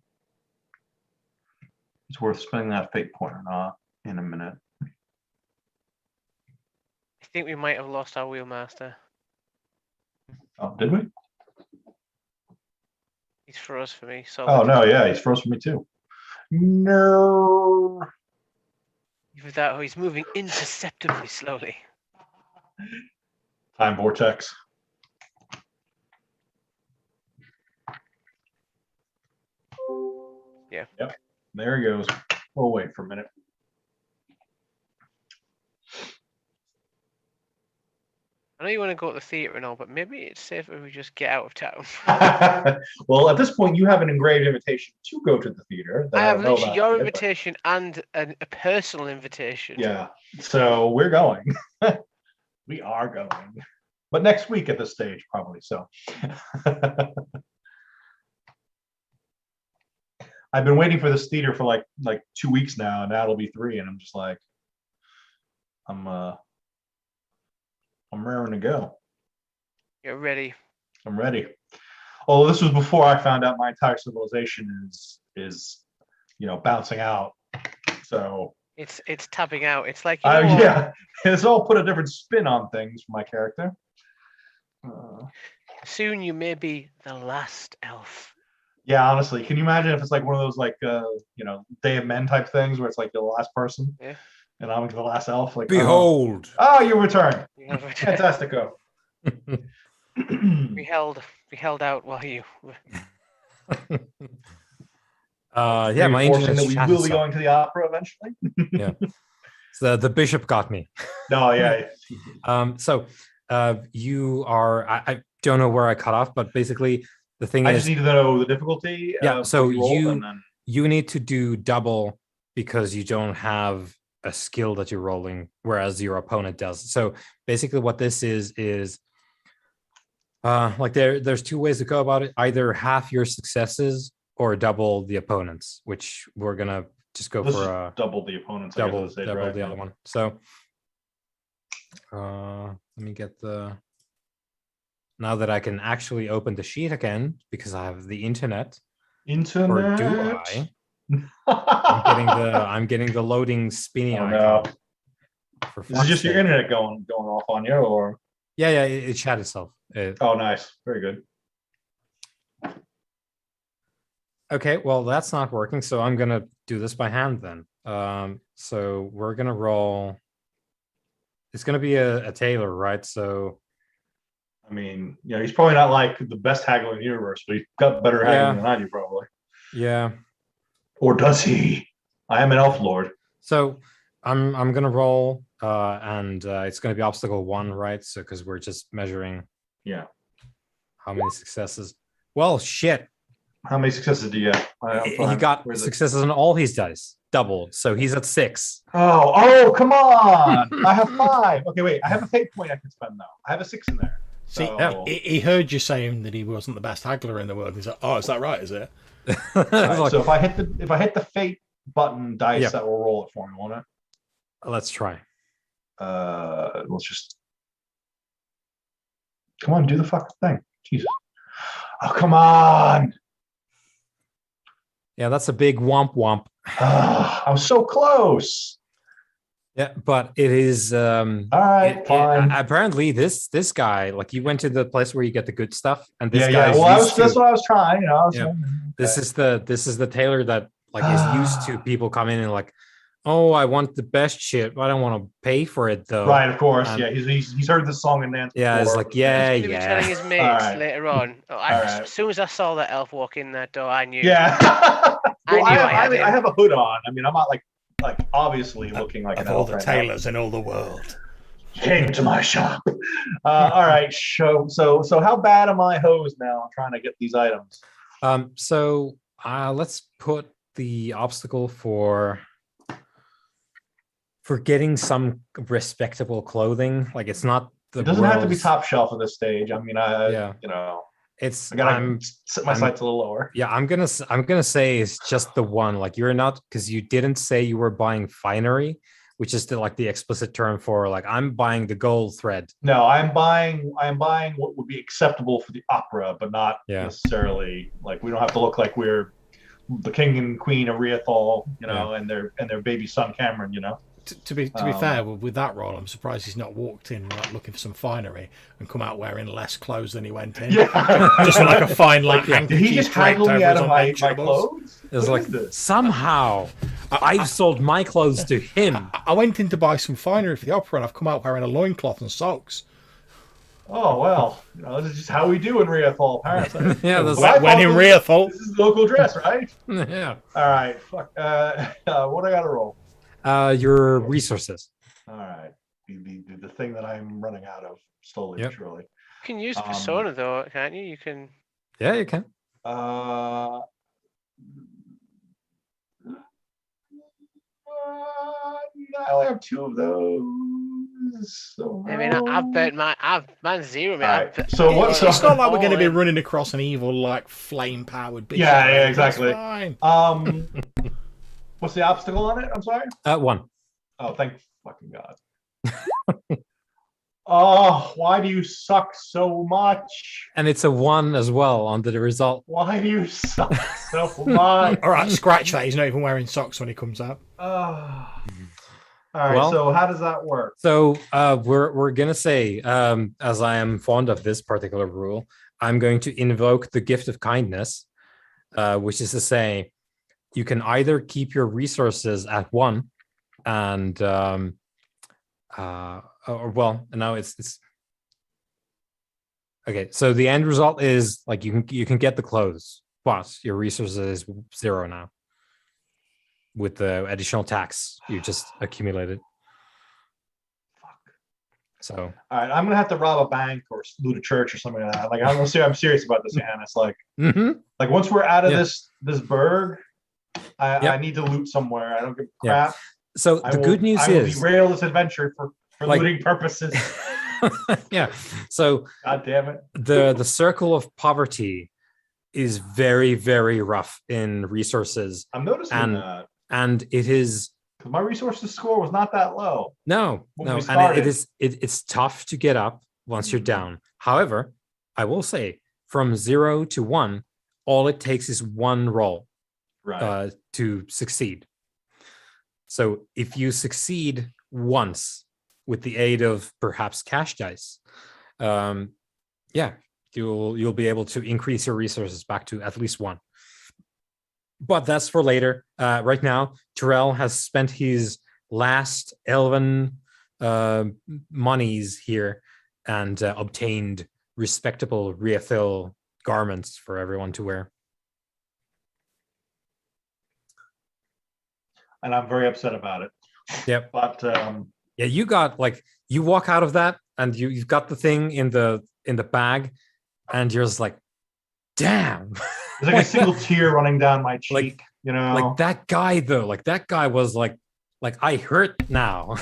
if it's worth spending that fate point or not in a minute. I think we might have lost our wheelmaster. Oh, did we? He's froze for me. So Oh no, yeah, he's froze for me too. No. with that, he's moving imperceptibly slowly. Time vortex. Yeah. Yep. There he goes. We'll wait for a minute. I know you want to go to the theatre and all, but maybe it's safer if we just get out of town. Well, at this point, you have an engraved invitation to go to the theater. that I have don't know literally about your yet, but- invitation and a personal invitation. Yeah. So we're going. We are going. But next week at this stage, probably so. I've been waiting for this theater for like 2 weeks now, and now it'll be 3, and I'm just like, I'm raring to go. You're ready. I'm ready. Although this was before I found out my entire civilization is bouncing out. So It's tapping out. It's like, you know what? yeah, it's all put a different spin on things for my character. Soon you may be the last elf. Yeah, honestly, can you imagine if it's like one of those Day of Men type things where it's like the last person, Yeah. and I'm the last elf. Like, Behold. oh, you returned. You know, Fantastico. we held out while you. Yeah, my Reinforcing internet that we chat will is be up. going to the opera eventually. Yeah. So the bishop got me. No, yeah. So you are. I don't know where I cut off, but basically the thing I is, just need to know the difficulty. yeah. So what rolled, and then you need to do double because you don't have a skill that you're rolling, whereas your opponent does. So basically, what this is like there's two ways to go about it. Either half your successes or double the opponents, which we're gonna just go let's for just double the opponents. I guess, at double this stage, double right? the other one. So let me get the now that I can actually open the sheet again because I have the internet. Internet. Or do I? I'm getting the loading spinny Oh, icon. no. For Is it fuck's just your sake. internet going off on you, or? Yeah, it shat itself. Oh, nice. Very good. Okay, well that's not working, so I'm gonna do this by hand then. So we're gonna roll. It's gonna be a tailor, right? So I mean, yeah, he's probably not like the best haggler in the universe, but he's got better haggling than I do, probably. yeah. Or does he? I am an elf lord. So I'm gonna roll, and it's gonna be obstacle 1, right? So because we're just measuring Yeah. how many successes. Well, shit. How many successes do you get? He got successes on all his dice, double. So he's at 6. Oh, come on! I have 5. Okay, wait. I have a fate point I can spend now. I have a 6 in there. See, So- he heard you saying that he wasn't the best haggler in the world. He's like, "Oh, is that right? Is it?" All right, so if I hit the fate button dice, Yeah. that will roll it for me, won't it? Let's try. Let's just come on, do the fucking thing. Jesus. Oh, come on! Yeah, that's a big womp womp. I was so close. Yeah, but it is All right, fine. apparently this guy, like, you went to the place where you get the good stuff, and this Yeah, guy's Well, used that's to, what I was trying. You know, I was Yeah. saying, this okay. is the tailor that like is used to people coming in like, oh, I want the best shit, but I don't want to pay for it though. Right, of course. And- Yeah, he's heard this song and dance. Yeah, it's before. like, yeah, He's gonna be telling his mates Alright. later on. Oh, Alright. as soon as I saw that elf walk in that door, I knew. Yeah. I knew I had I him. have a hood on. I mean, I'm not like obviously looking like Of an all elf the right now. tailors in all the world. Came to my shop. All right, so how bad am I hosed now? I'm trying to get these items. So let's put the obstacle for getting some respectable clothing. Like, it's not the It doesn't have to be world's- top shelf at this stage. I mean, Yeah. you know, It's I gotta I'm set my I'm- sights a little lower. yeah, I'm gonna say it's just the one. Like, you're not, because you didn't say you were buying finery, which is the explicit term for, like, I'm buying the gold thread. No, I'm buying what would be acceptable for the opera, but not Yeah. necessarily like we don't have to look like we're the king and queen of Riathil, you know, and their baby son Cameron, you know. To be fair, with that role, I'm surprised he's not walked in like, looking for some finery and come out wearing less clothes than he went in. Yeah. Just like a fine like Yeah. Did handkerchief he just draped haggle me over out his of my unmentionables. clothes? It's What like, is this? somehow I've sold my clothes to him. I went in to buy some finery for the opera and I've come out wearing a loincloth and socks. Oh well, you know, this is just how we do in Riathil, apparently. Yeah, that's Well, I When in thought Riathil, This is the local dress, right? yeah. All right. Fuck. What I gotta roll? Your resources. All right. The thing that I'm running out of slowly Yep. but surely. You can use persona though, can't you? You can. Yeah, you can. I only have 2 of those. So I mean, I've bet mine's 0. Mate. Alright, so what- it's not like we're going to be all in. running across an evil like flame powered beast. Yeah, yeah, It's exactly. fine. What's the obstacle on it? I'm sorry. 1. Oh, thank fucking God. Oh, why do you suck so much? And it's a 1 as well under the result. Why do you suck so much? All right, scratch that. He's not even wearing socks when he comes out. All right, Well- so how does that work? So we're gonna say, as I am fond of this particular rule, I'm going to invoke the gift of kindness, which is to say, you can either keep your resources at 1, and or well, no, it's okay. So the end result is like you can get the clothes, but your resources is 0 now. with the additional tax you just accumulated. Fuck. So All right, I'm gonna have to rob a bank or loot a church or something like that. Like I'm serious about this, and it's like once we're out of Yeah. this burg, I Yep. need to loot somewhere. I don't give a Yeah. crap. So the good news I will is derail this adventure for like- looting purposes. yeah. So God damn it. the circle of poverty is very, very rough in resources, I'm noticing And- that and it is because my resources score was not that low. no, When no, we and started. it's tough to get up once you're Mhm. down. However, I will say from 0 to 1, all it takes is one roll Right. to succeed. So if you succeed once with the aid of perhaps cash dice, yeah, you'll be able to increase your resources back to at least 1. But that's for later. Right now, Tyrael has spent his last elven monies here and obtained respectable Riathil garments for everyone to wear. And I'm very upset about it. Yep. But Yeah, you got you walk out of that and you've got the thing in the bag, and you're just like, damn. there's like a single tear running down my cheek. Like- you know, Like that guy though, that guy was like I hurt now.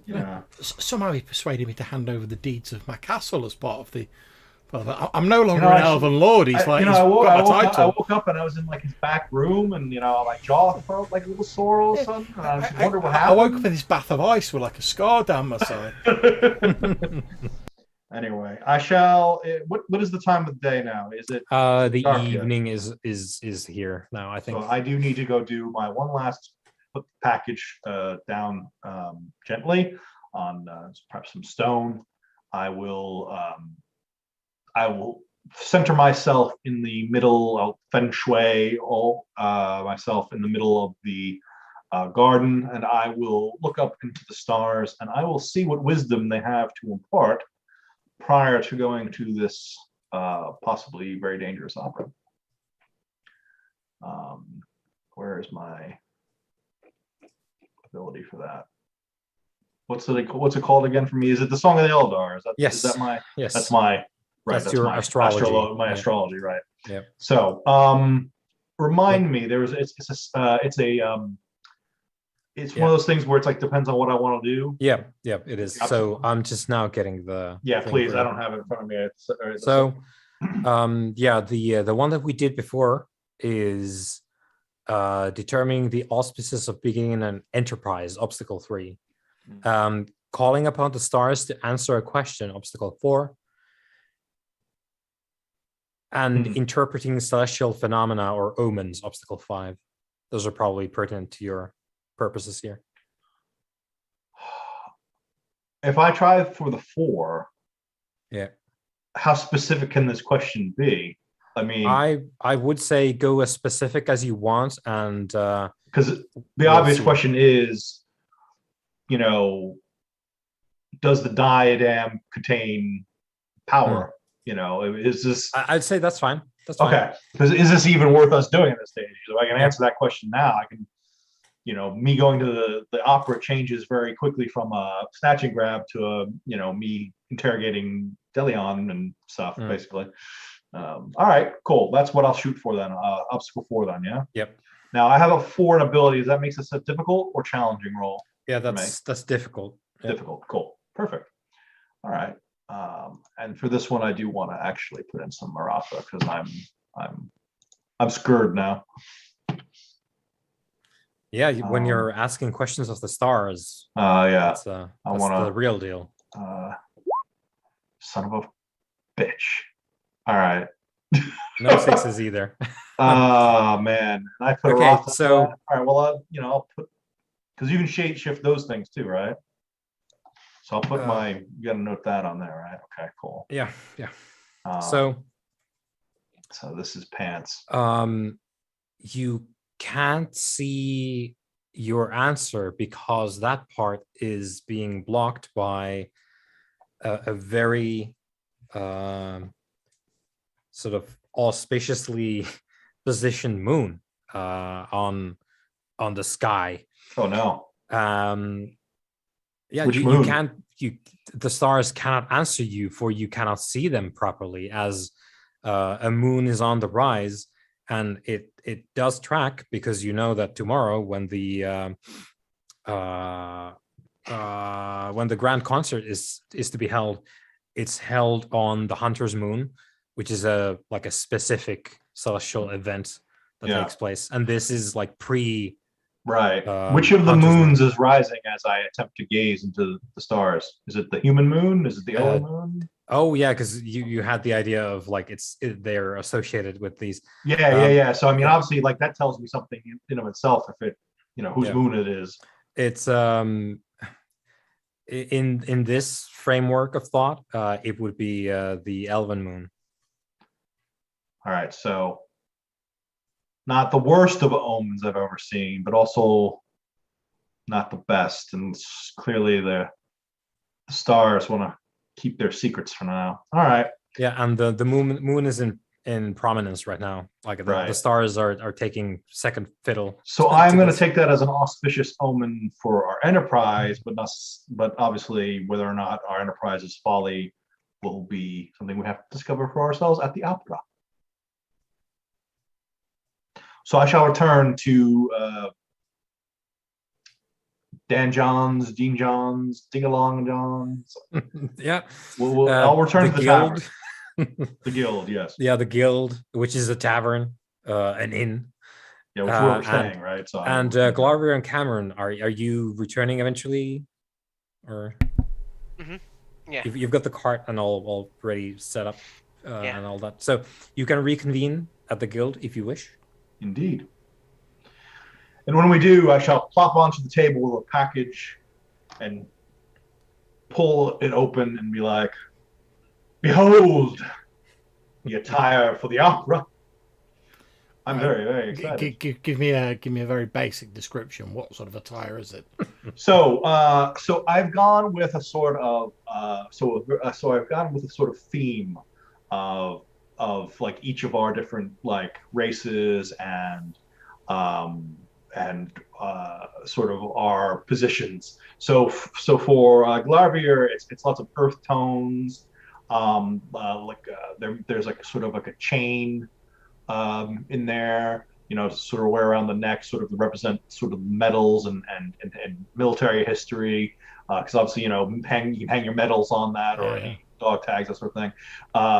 yeah. Somehow he persuaded me to hand over the deeds of my castle as part of the. Well, I'm no longer know, an actually, elven lord. He's like, he's I got my woke title. up and I was in like his back room, and my jaw felt like a little sore all of a sudden. And I just wonder what I happened. woke up in this bath of ice with like a scar down my side. Anyway, I shall. What is the time of the day now? Is it? The dark yet? evening is here now, I think. So I do need to go do my one last put the package down gently on perhaps some stone. I will center myself in the middle of feng shui, myself in the middle of the garden, and I will look up into the stars, and I will see what wisdom they have to impart prior to going to this possibly very dangerous opera. Where is my ability for that? What's it called again for me? Is it the Song of the Eldar? Yes. Is that my? Yes. That's my. Right. That's your my astrology. My Yeah. astrology. Right. Yep. So, remind me. It's one of those things where it's like depends on what I want to do. Yeah, it is. So Absolutely. I'm just now getting the Yeah, thing please. for- I don't have it in front of me. So the one that we did before is determining the auspices of beginning an enterprise, obstacle 3. Calling upon the stars to answer a question, obstacle 4. And interpreting celestial phenomena or omens, obstacle 5. Those are probably pertinent to your purposes here. If I try for the 4, Yeah. how specific can this question be? I mean, I would say go as specific as you want, and because the we'll obvious see. question is, does the diadem contain power? Is this I'd say that's fine. That's fine. okay? Because is this even worth us doing at this stage? If I can answer that question now, I can, me going to the opera changes very quickly from a snatch and grab to me interrogating Delion and stuff, basically. All right, cool. That's what I'll shoot for then. Obstacle 4 then, yeah? Yep. Now I have a 4 in abilities. That makes this a difficult or challenging roll? Yeah, that's difficult. Yep. Difficult. Cool. Perfect. All right. And for this one, I do want to actually put in some Maratha because I'm screwed now. Yeah, when you're asking questions of the stars, Yeah. that's the real deal. Son of a bitch. All right. No 6s either. Oh man, I put Okay, Maratha. so- all right. Well, I'll put because you can shade shift those things too, right? So I'll put you got to note that on there, right? Okay, cool. Yeah. So this is pants. You can't see your answer because that part is being blocked by a very sort of auspiciously positioned moon on on the sky. Oh no. Yeah, Which you moon? can't. The stars cannot answer you, for you cannot see them properly, as a moon is on the rise, and it does track, because you know that tomorrow, when the grand concert is to be held, it's held on the Hunter's Moon, which is a specific celestial event that Yeah. takes place, and this is like pre. Right. Which of the Hunter's Moon. moons is rising as I attempt to gaze into the stars? Is it the human moon? Is it the elven moon? Oh yeah, because you had the idea of like they're associated with these. Yeah. So I mean, obviously, like that tells me something in of itself if it, whose Yeah. moon it is. It's in this framework of thought, it would be the elven moon. All right, so not the worst of omens I've ever seen, but also not the best. And clearly the stars want to keep their secrets for now. All right. Yeah, and the moon is in prominence right now. Like the stars are taking second fiddle. So I'm going to take that as an auspicious omen for our enterprise, but obviously whether or not our enterprise's folly will be something we have to discover for ourselves at the opera. So I shall return to Dan Johns, Dean Johns, Ding-along Johns. Yeah. I'll return to the guild. The guild, yes. Yeah, the guild, which is a tavern, an inn. Yeah, which we're staying, right? So Glarvier and Cameron, are you returning eventually, or? Mm-hmm. Yeah. You've got the cart and all ready set up, and all that, so you can reconvene at the guild if you wish. Indeed. And when we do, I shall plop onto the table a package and pull it open and be like, "Behold, the attire for the opera." I'm very, very excited. Give me a very basic description. What sort of attire is it? So I've gone with a sort of I've gone with a sort of theme of like each of our different like races and sort of our positions. So for Glarvier, it's lots of earth tones. There's like a sort of like a chain in there, sort of wear around the neck, sort of to represent sort of metals and military history. Because obviously, you can hang your medals on that, or any dog tags, that sort of thing.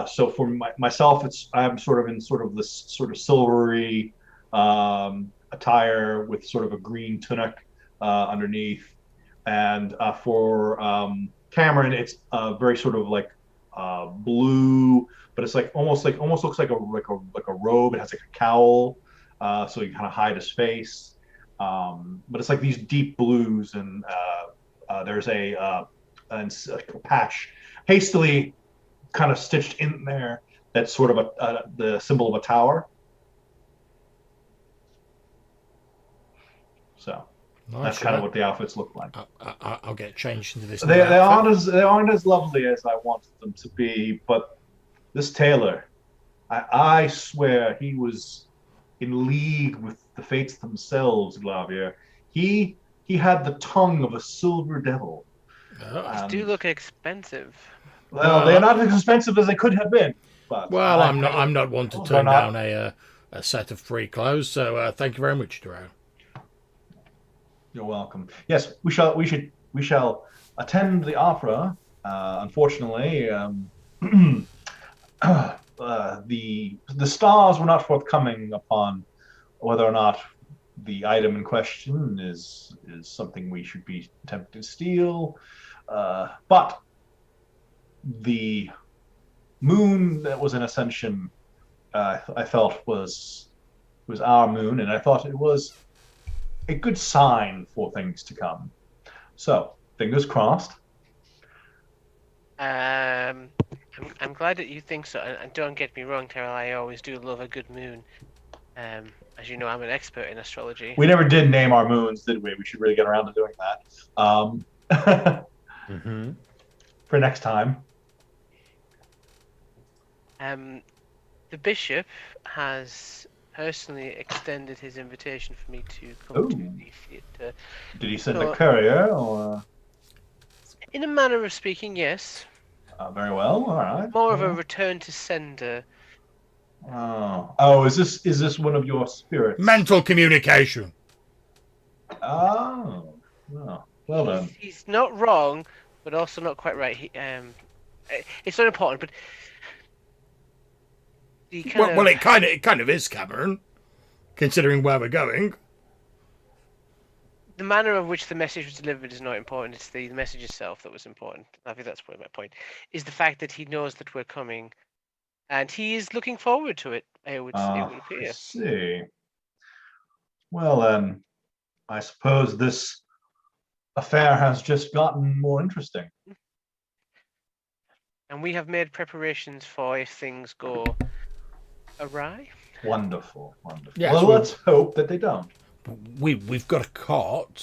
So for myself, I'm sort of in sort of this sort of silvery attire with sort of a green tunic underneath, and for Cameron, it's very sort of like blue, but it's like almost looks like a robe. It has like a cowl, so you kind of hide his face. But it's like these deep blues, and there's a patch hastily kind of stitched in there that's sort of the symbol of a tower. So that's kind of what the outfits look like. I'll get changed into this. They aren't as lovely as I wanted them to be, but this tailor, I swear he was in league with the fates themselves. Glarvier, he had the tongue of a silver devil. These do look expensive. Well, they're not as expensive as they could have been. But I'm not one to turn down a set of free clothes. So thank you very much, Tyrael. You're welcome. Yes, we shall attend the opera. Unfortunately, the stars were not forthcoming upon whether or not the item in question is something we should be attempting to steal. But the moon that was in ascension, I felt was our moon, and I thought it was a good sign for things to come. So, fingers crossed. I'm glad that you think so, and don't get me wrong, Tyrael, I always do love a good moon. As you know, I'm an expert in astrology. We never did name our moons, did we? We should really get around to doing that. For next time. The bishop has personally extended his invitation for me to come Oh. to the theatre. Did he send So- a courier or? In a manner of speaking, yes. Very well. All right. More of a Well, return to sender. Oh, is this one of your spirits? Mental communication. Oh. Well done. He's not wrong, but also not quite right. It's not important, but the kind Well, of, it kind of is, Cameron, considering where we're going. the manner of which the message was delivered is not important. It's the message itself that was important. I think that's probably my point. Is the fact that he knows that we're coming, and he is looking forward to it. It would I appear. see. Well then, I suppose this affair has just gotten more interesting. And we have made preparations for if things go awry. Wonderful. Yes, Well, we- let's hope that they don't. We've got a cart.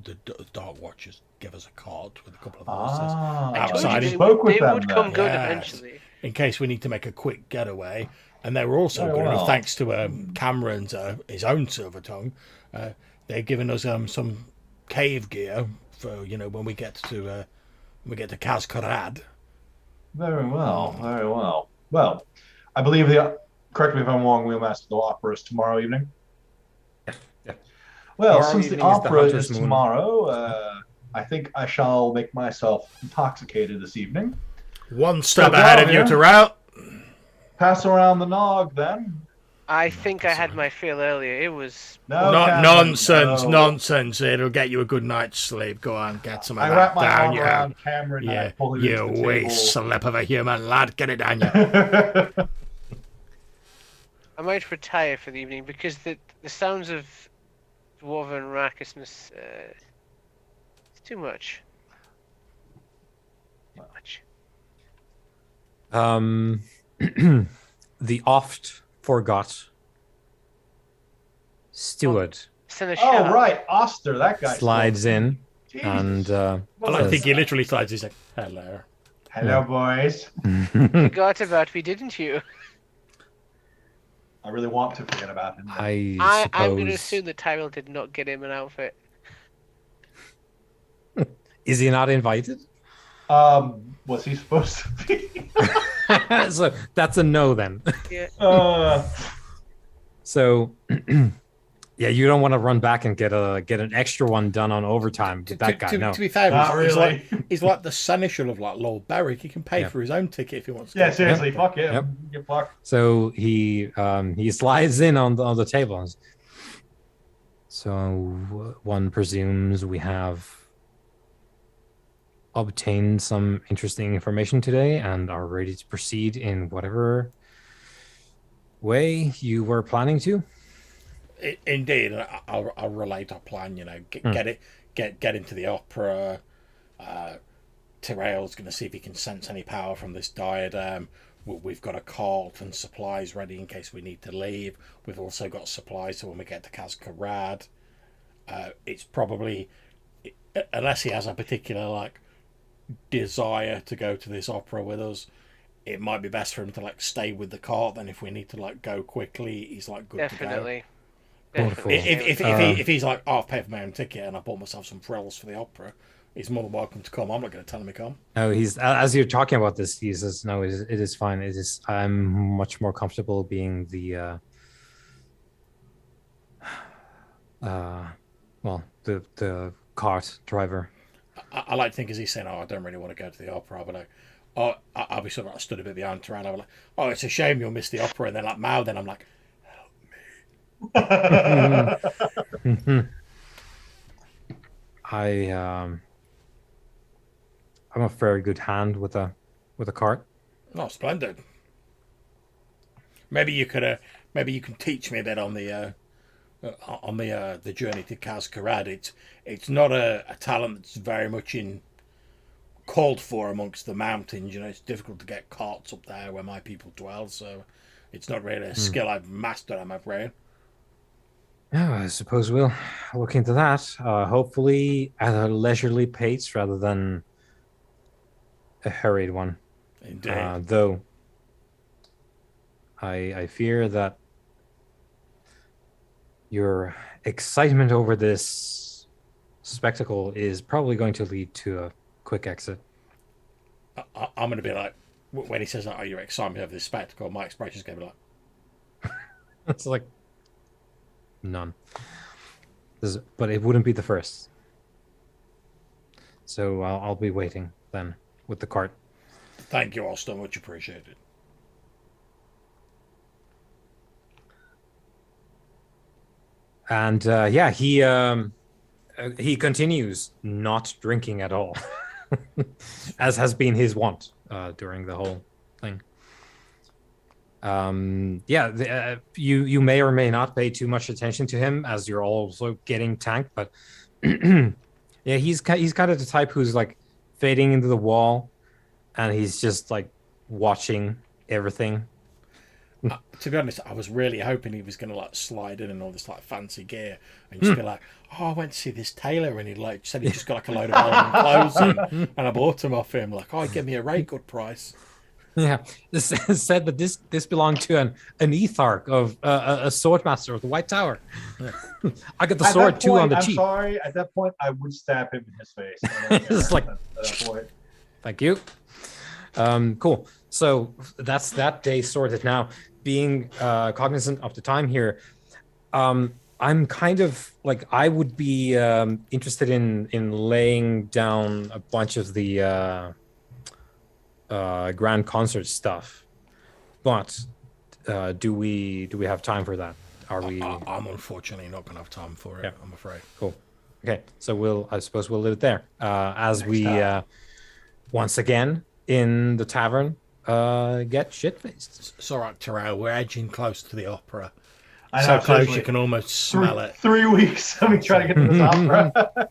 The Dark Watchers give us a cart with a couple of horses. I told Outside. you Exciting. Spoke with they them would then. come good Yes. eventually. In case we need to make a quick getaway. And they were also Very good enough, well. thanks to Cameron's his own silver tongue. They've given us some cave gear for when we get to Kazkarad. Very well. Well, I believe correct me if I'm wrong, we'll master the opera is tomorrow evening. Yeah. Well, Tomorrow since the evening is the opera Hunter's is Moon. tomorrow, I think I shall make myself intoxicated this evening. One step So, ahead of you, yeah. Tyrael. Pass around the nog then. I think I had my fill earlier. It was. No, Not Cameron, nonsense, no. nonsense. It'll get you a good night's sleep. Go on, get some of I that wrap my down arm you. around Cameron and I Yeah, pull him you into the wee table. slip of a human lad. Get it down you. I might retire for the evening because the sounds of dwarven raucousness. It's too much. Too much. The oft forgot steward Send a Oh, shout. right. Oster, that guy. slides in Jesus. and Well, I says, think he literally slides. He's like, "Hello." Hello, boys. Forgot about me, didn't you? I really want to forget about him. but- I'm going to suppose assume that Tyrael did not get him an outfit. is he not invited? Was he supposed to be? So that's a no then. Yeah. So yeah, you don't want to run back and get an extra one done on overtime with that guy. No. To be fair, Not really. he's like the seneschal of like Lord Berwick. He can pay Yeah. for his own ticket if he wants to. Yeah, go. seriously, Yep. fuck him. Yep. Get fucked. So he slides in on the table. So one presumes we have obtained some interesting information today and are ready to proceed in whatever way you were planning to. Indeed, I'll relate our plan. Get into the opera. Tyrael's going to see if he can sense any power from this diadem. We've got a cart and supplies ready in case we need to leave. We've also got supplies so when we get to Kazkarad. It's probably, unless he has a particular desire to go to this opera with us, it might be best for him to stay with the cart. Then if we need to go quickly, he's good Definitely. Wonderful. to go. Definitely. If he's I've paid for my own ticket and I bought myself some frills for the opera, he's more than welcome to come. I'm not going to tell him to come. No, he's as you're talking about this, he says, "No, it is fine. It is. I'm much more comfortable being the the cart driver." I like to think as he's saying, "Oh, I don't really want to go to the opera," but I'll be sort of stood a bit behind Tyrael. I'll be like, "Oh, it's a shame you'll miss the opera," and then Mao, then I'm like, I'm a very good hand with a cart. "Oh, splendid. Maybe you could, maybe you can teach me a bit on the journey to Kazkarad. It's not a talent that's very much called for amongst the mountains. It's difficult to get carts up there where my people dwell, so it's not really a skill I've mastered, I'm afraid." Yeah, I suppose we'll look into that. Hopefully at a leisurely pace rather than a hurried one. Indeed. Though I fear that your excitement over this spectacle is probably going to lead to a quick exit. I'm going to be like, when he says, "Oh, you're excited over this spectacle," my expression's going to be like, It's like none. But it wouldn't be the first. So I'll be waiting then with the cart. "Thank you, Austin. Much appreciated." And he continues not drinking at all, as has been his wont during the whole thing. You may or may not pay too much attention to him as you're also getting tanked, but yeah, he's kind of the type who's like fading into the wall, and he's just like watching everything. To be honest, I was really hoping he was going to like slide in all this like fancy gear and just be like, "Oh, I went to see this tailor," and he like said he just got like a load of elegant clothes and I bought them off him. Like, "Oh, he gave me a rate good price." Yeah, this said that this belonged to an Ethark of a swordmaster of the White Tower. Yeah. I got the sword too on the cheap. I'm sorry. At that point, I would stab him in his face. It's like, at that point. Thank you. Cool. So that's that day sorted. Now, being cognizant of the time here, I'm kind of like I would be interested in laying down a bunch of the grand concert stuff, but do we have time for that? Are we? I'm unfortunately not going to have time for it. Yeah. I'm afraid. Cool. Okay, so I suppose we'll leave it there. As next we once again in the tavern get shit faced. It's all right, Tyrael. We're edging close to the opera. I know, so close you can almost smell it. 3 weeks of me trying to get to this opera.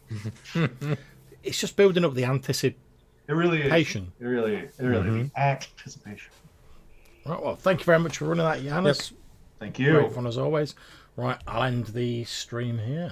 It's just building up the anticipation. It really is. It really is. Anticipation. Right, well, thank you very much for running that, Giannis. Yep. Thank you. Great fun as always. Right, I'll end the stream here.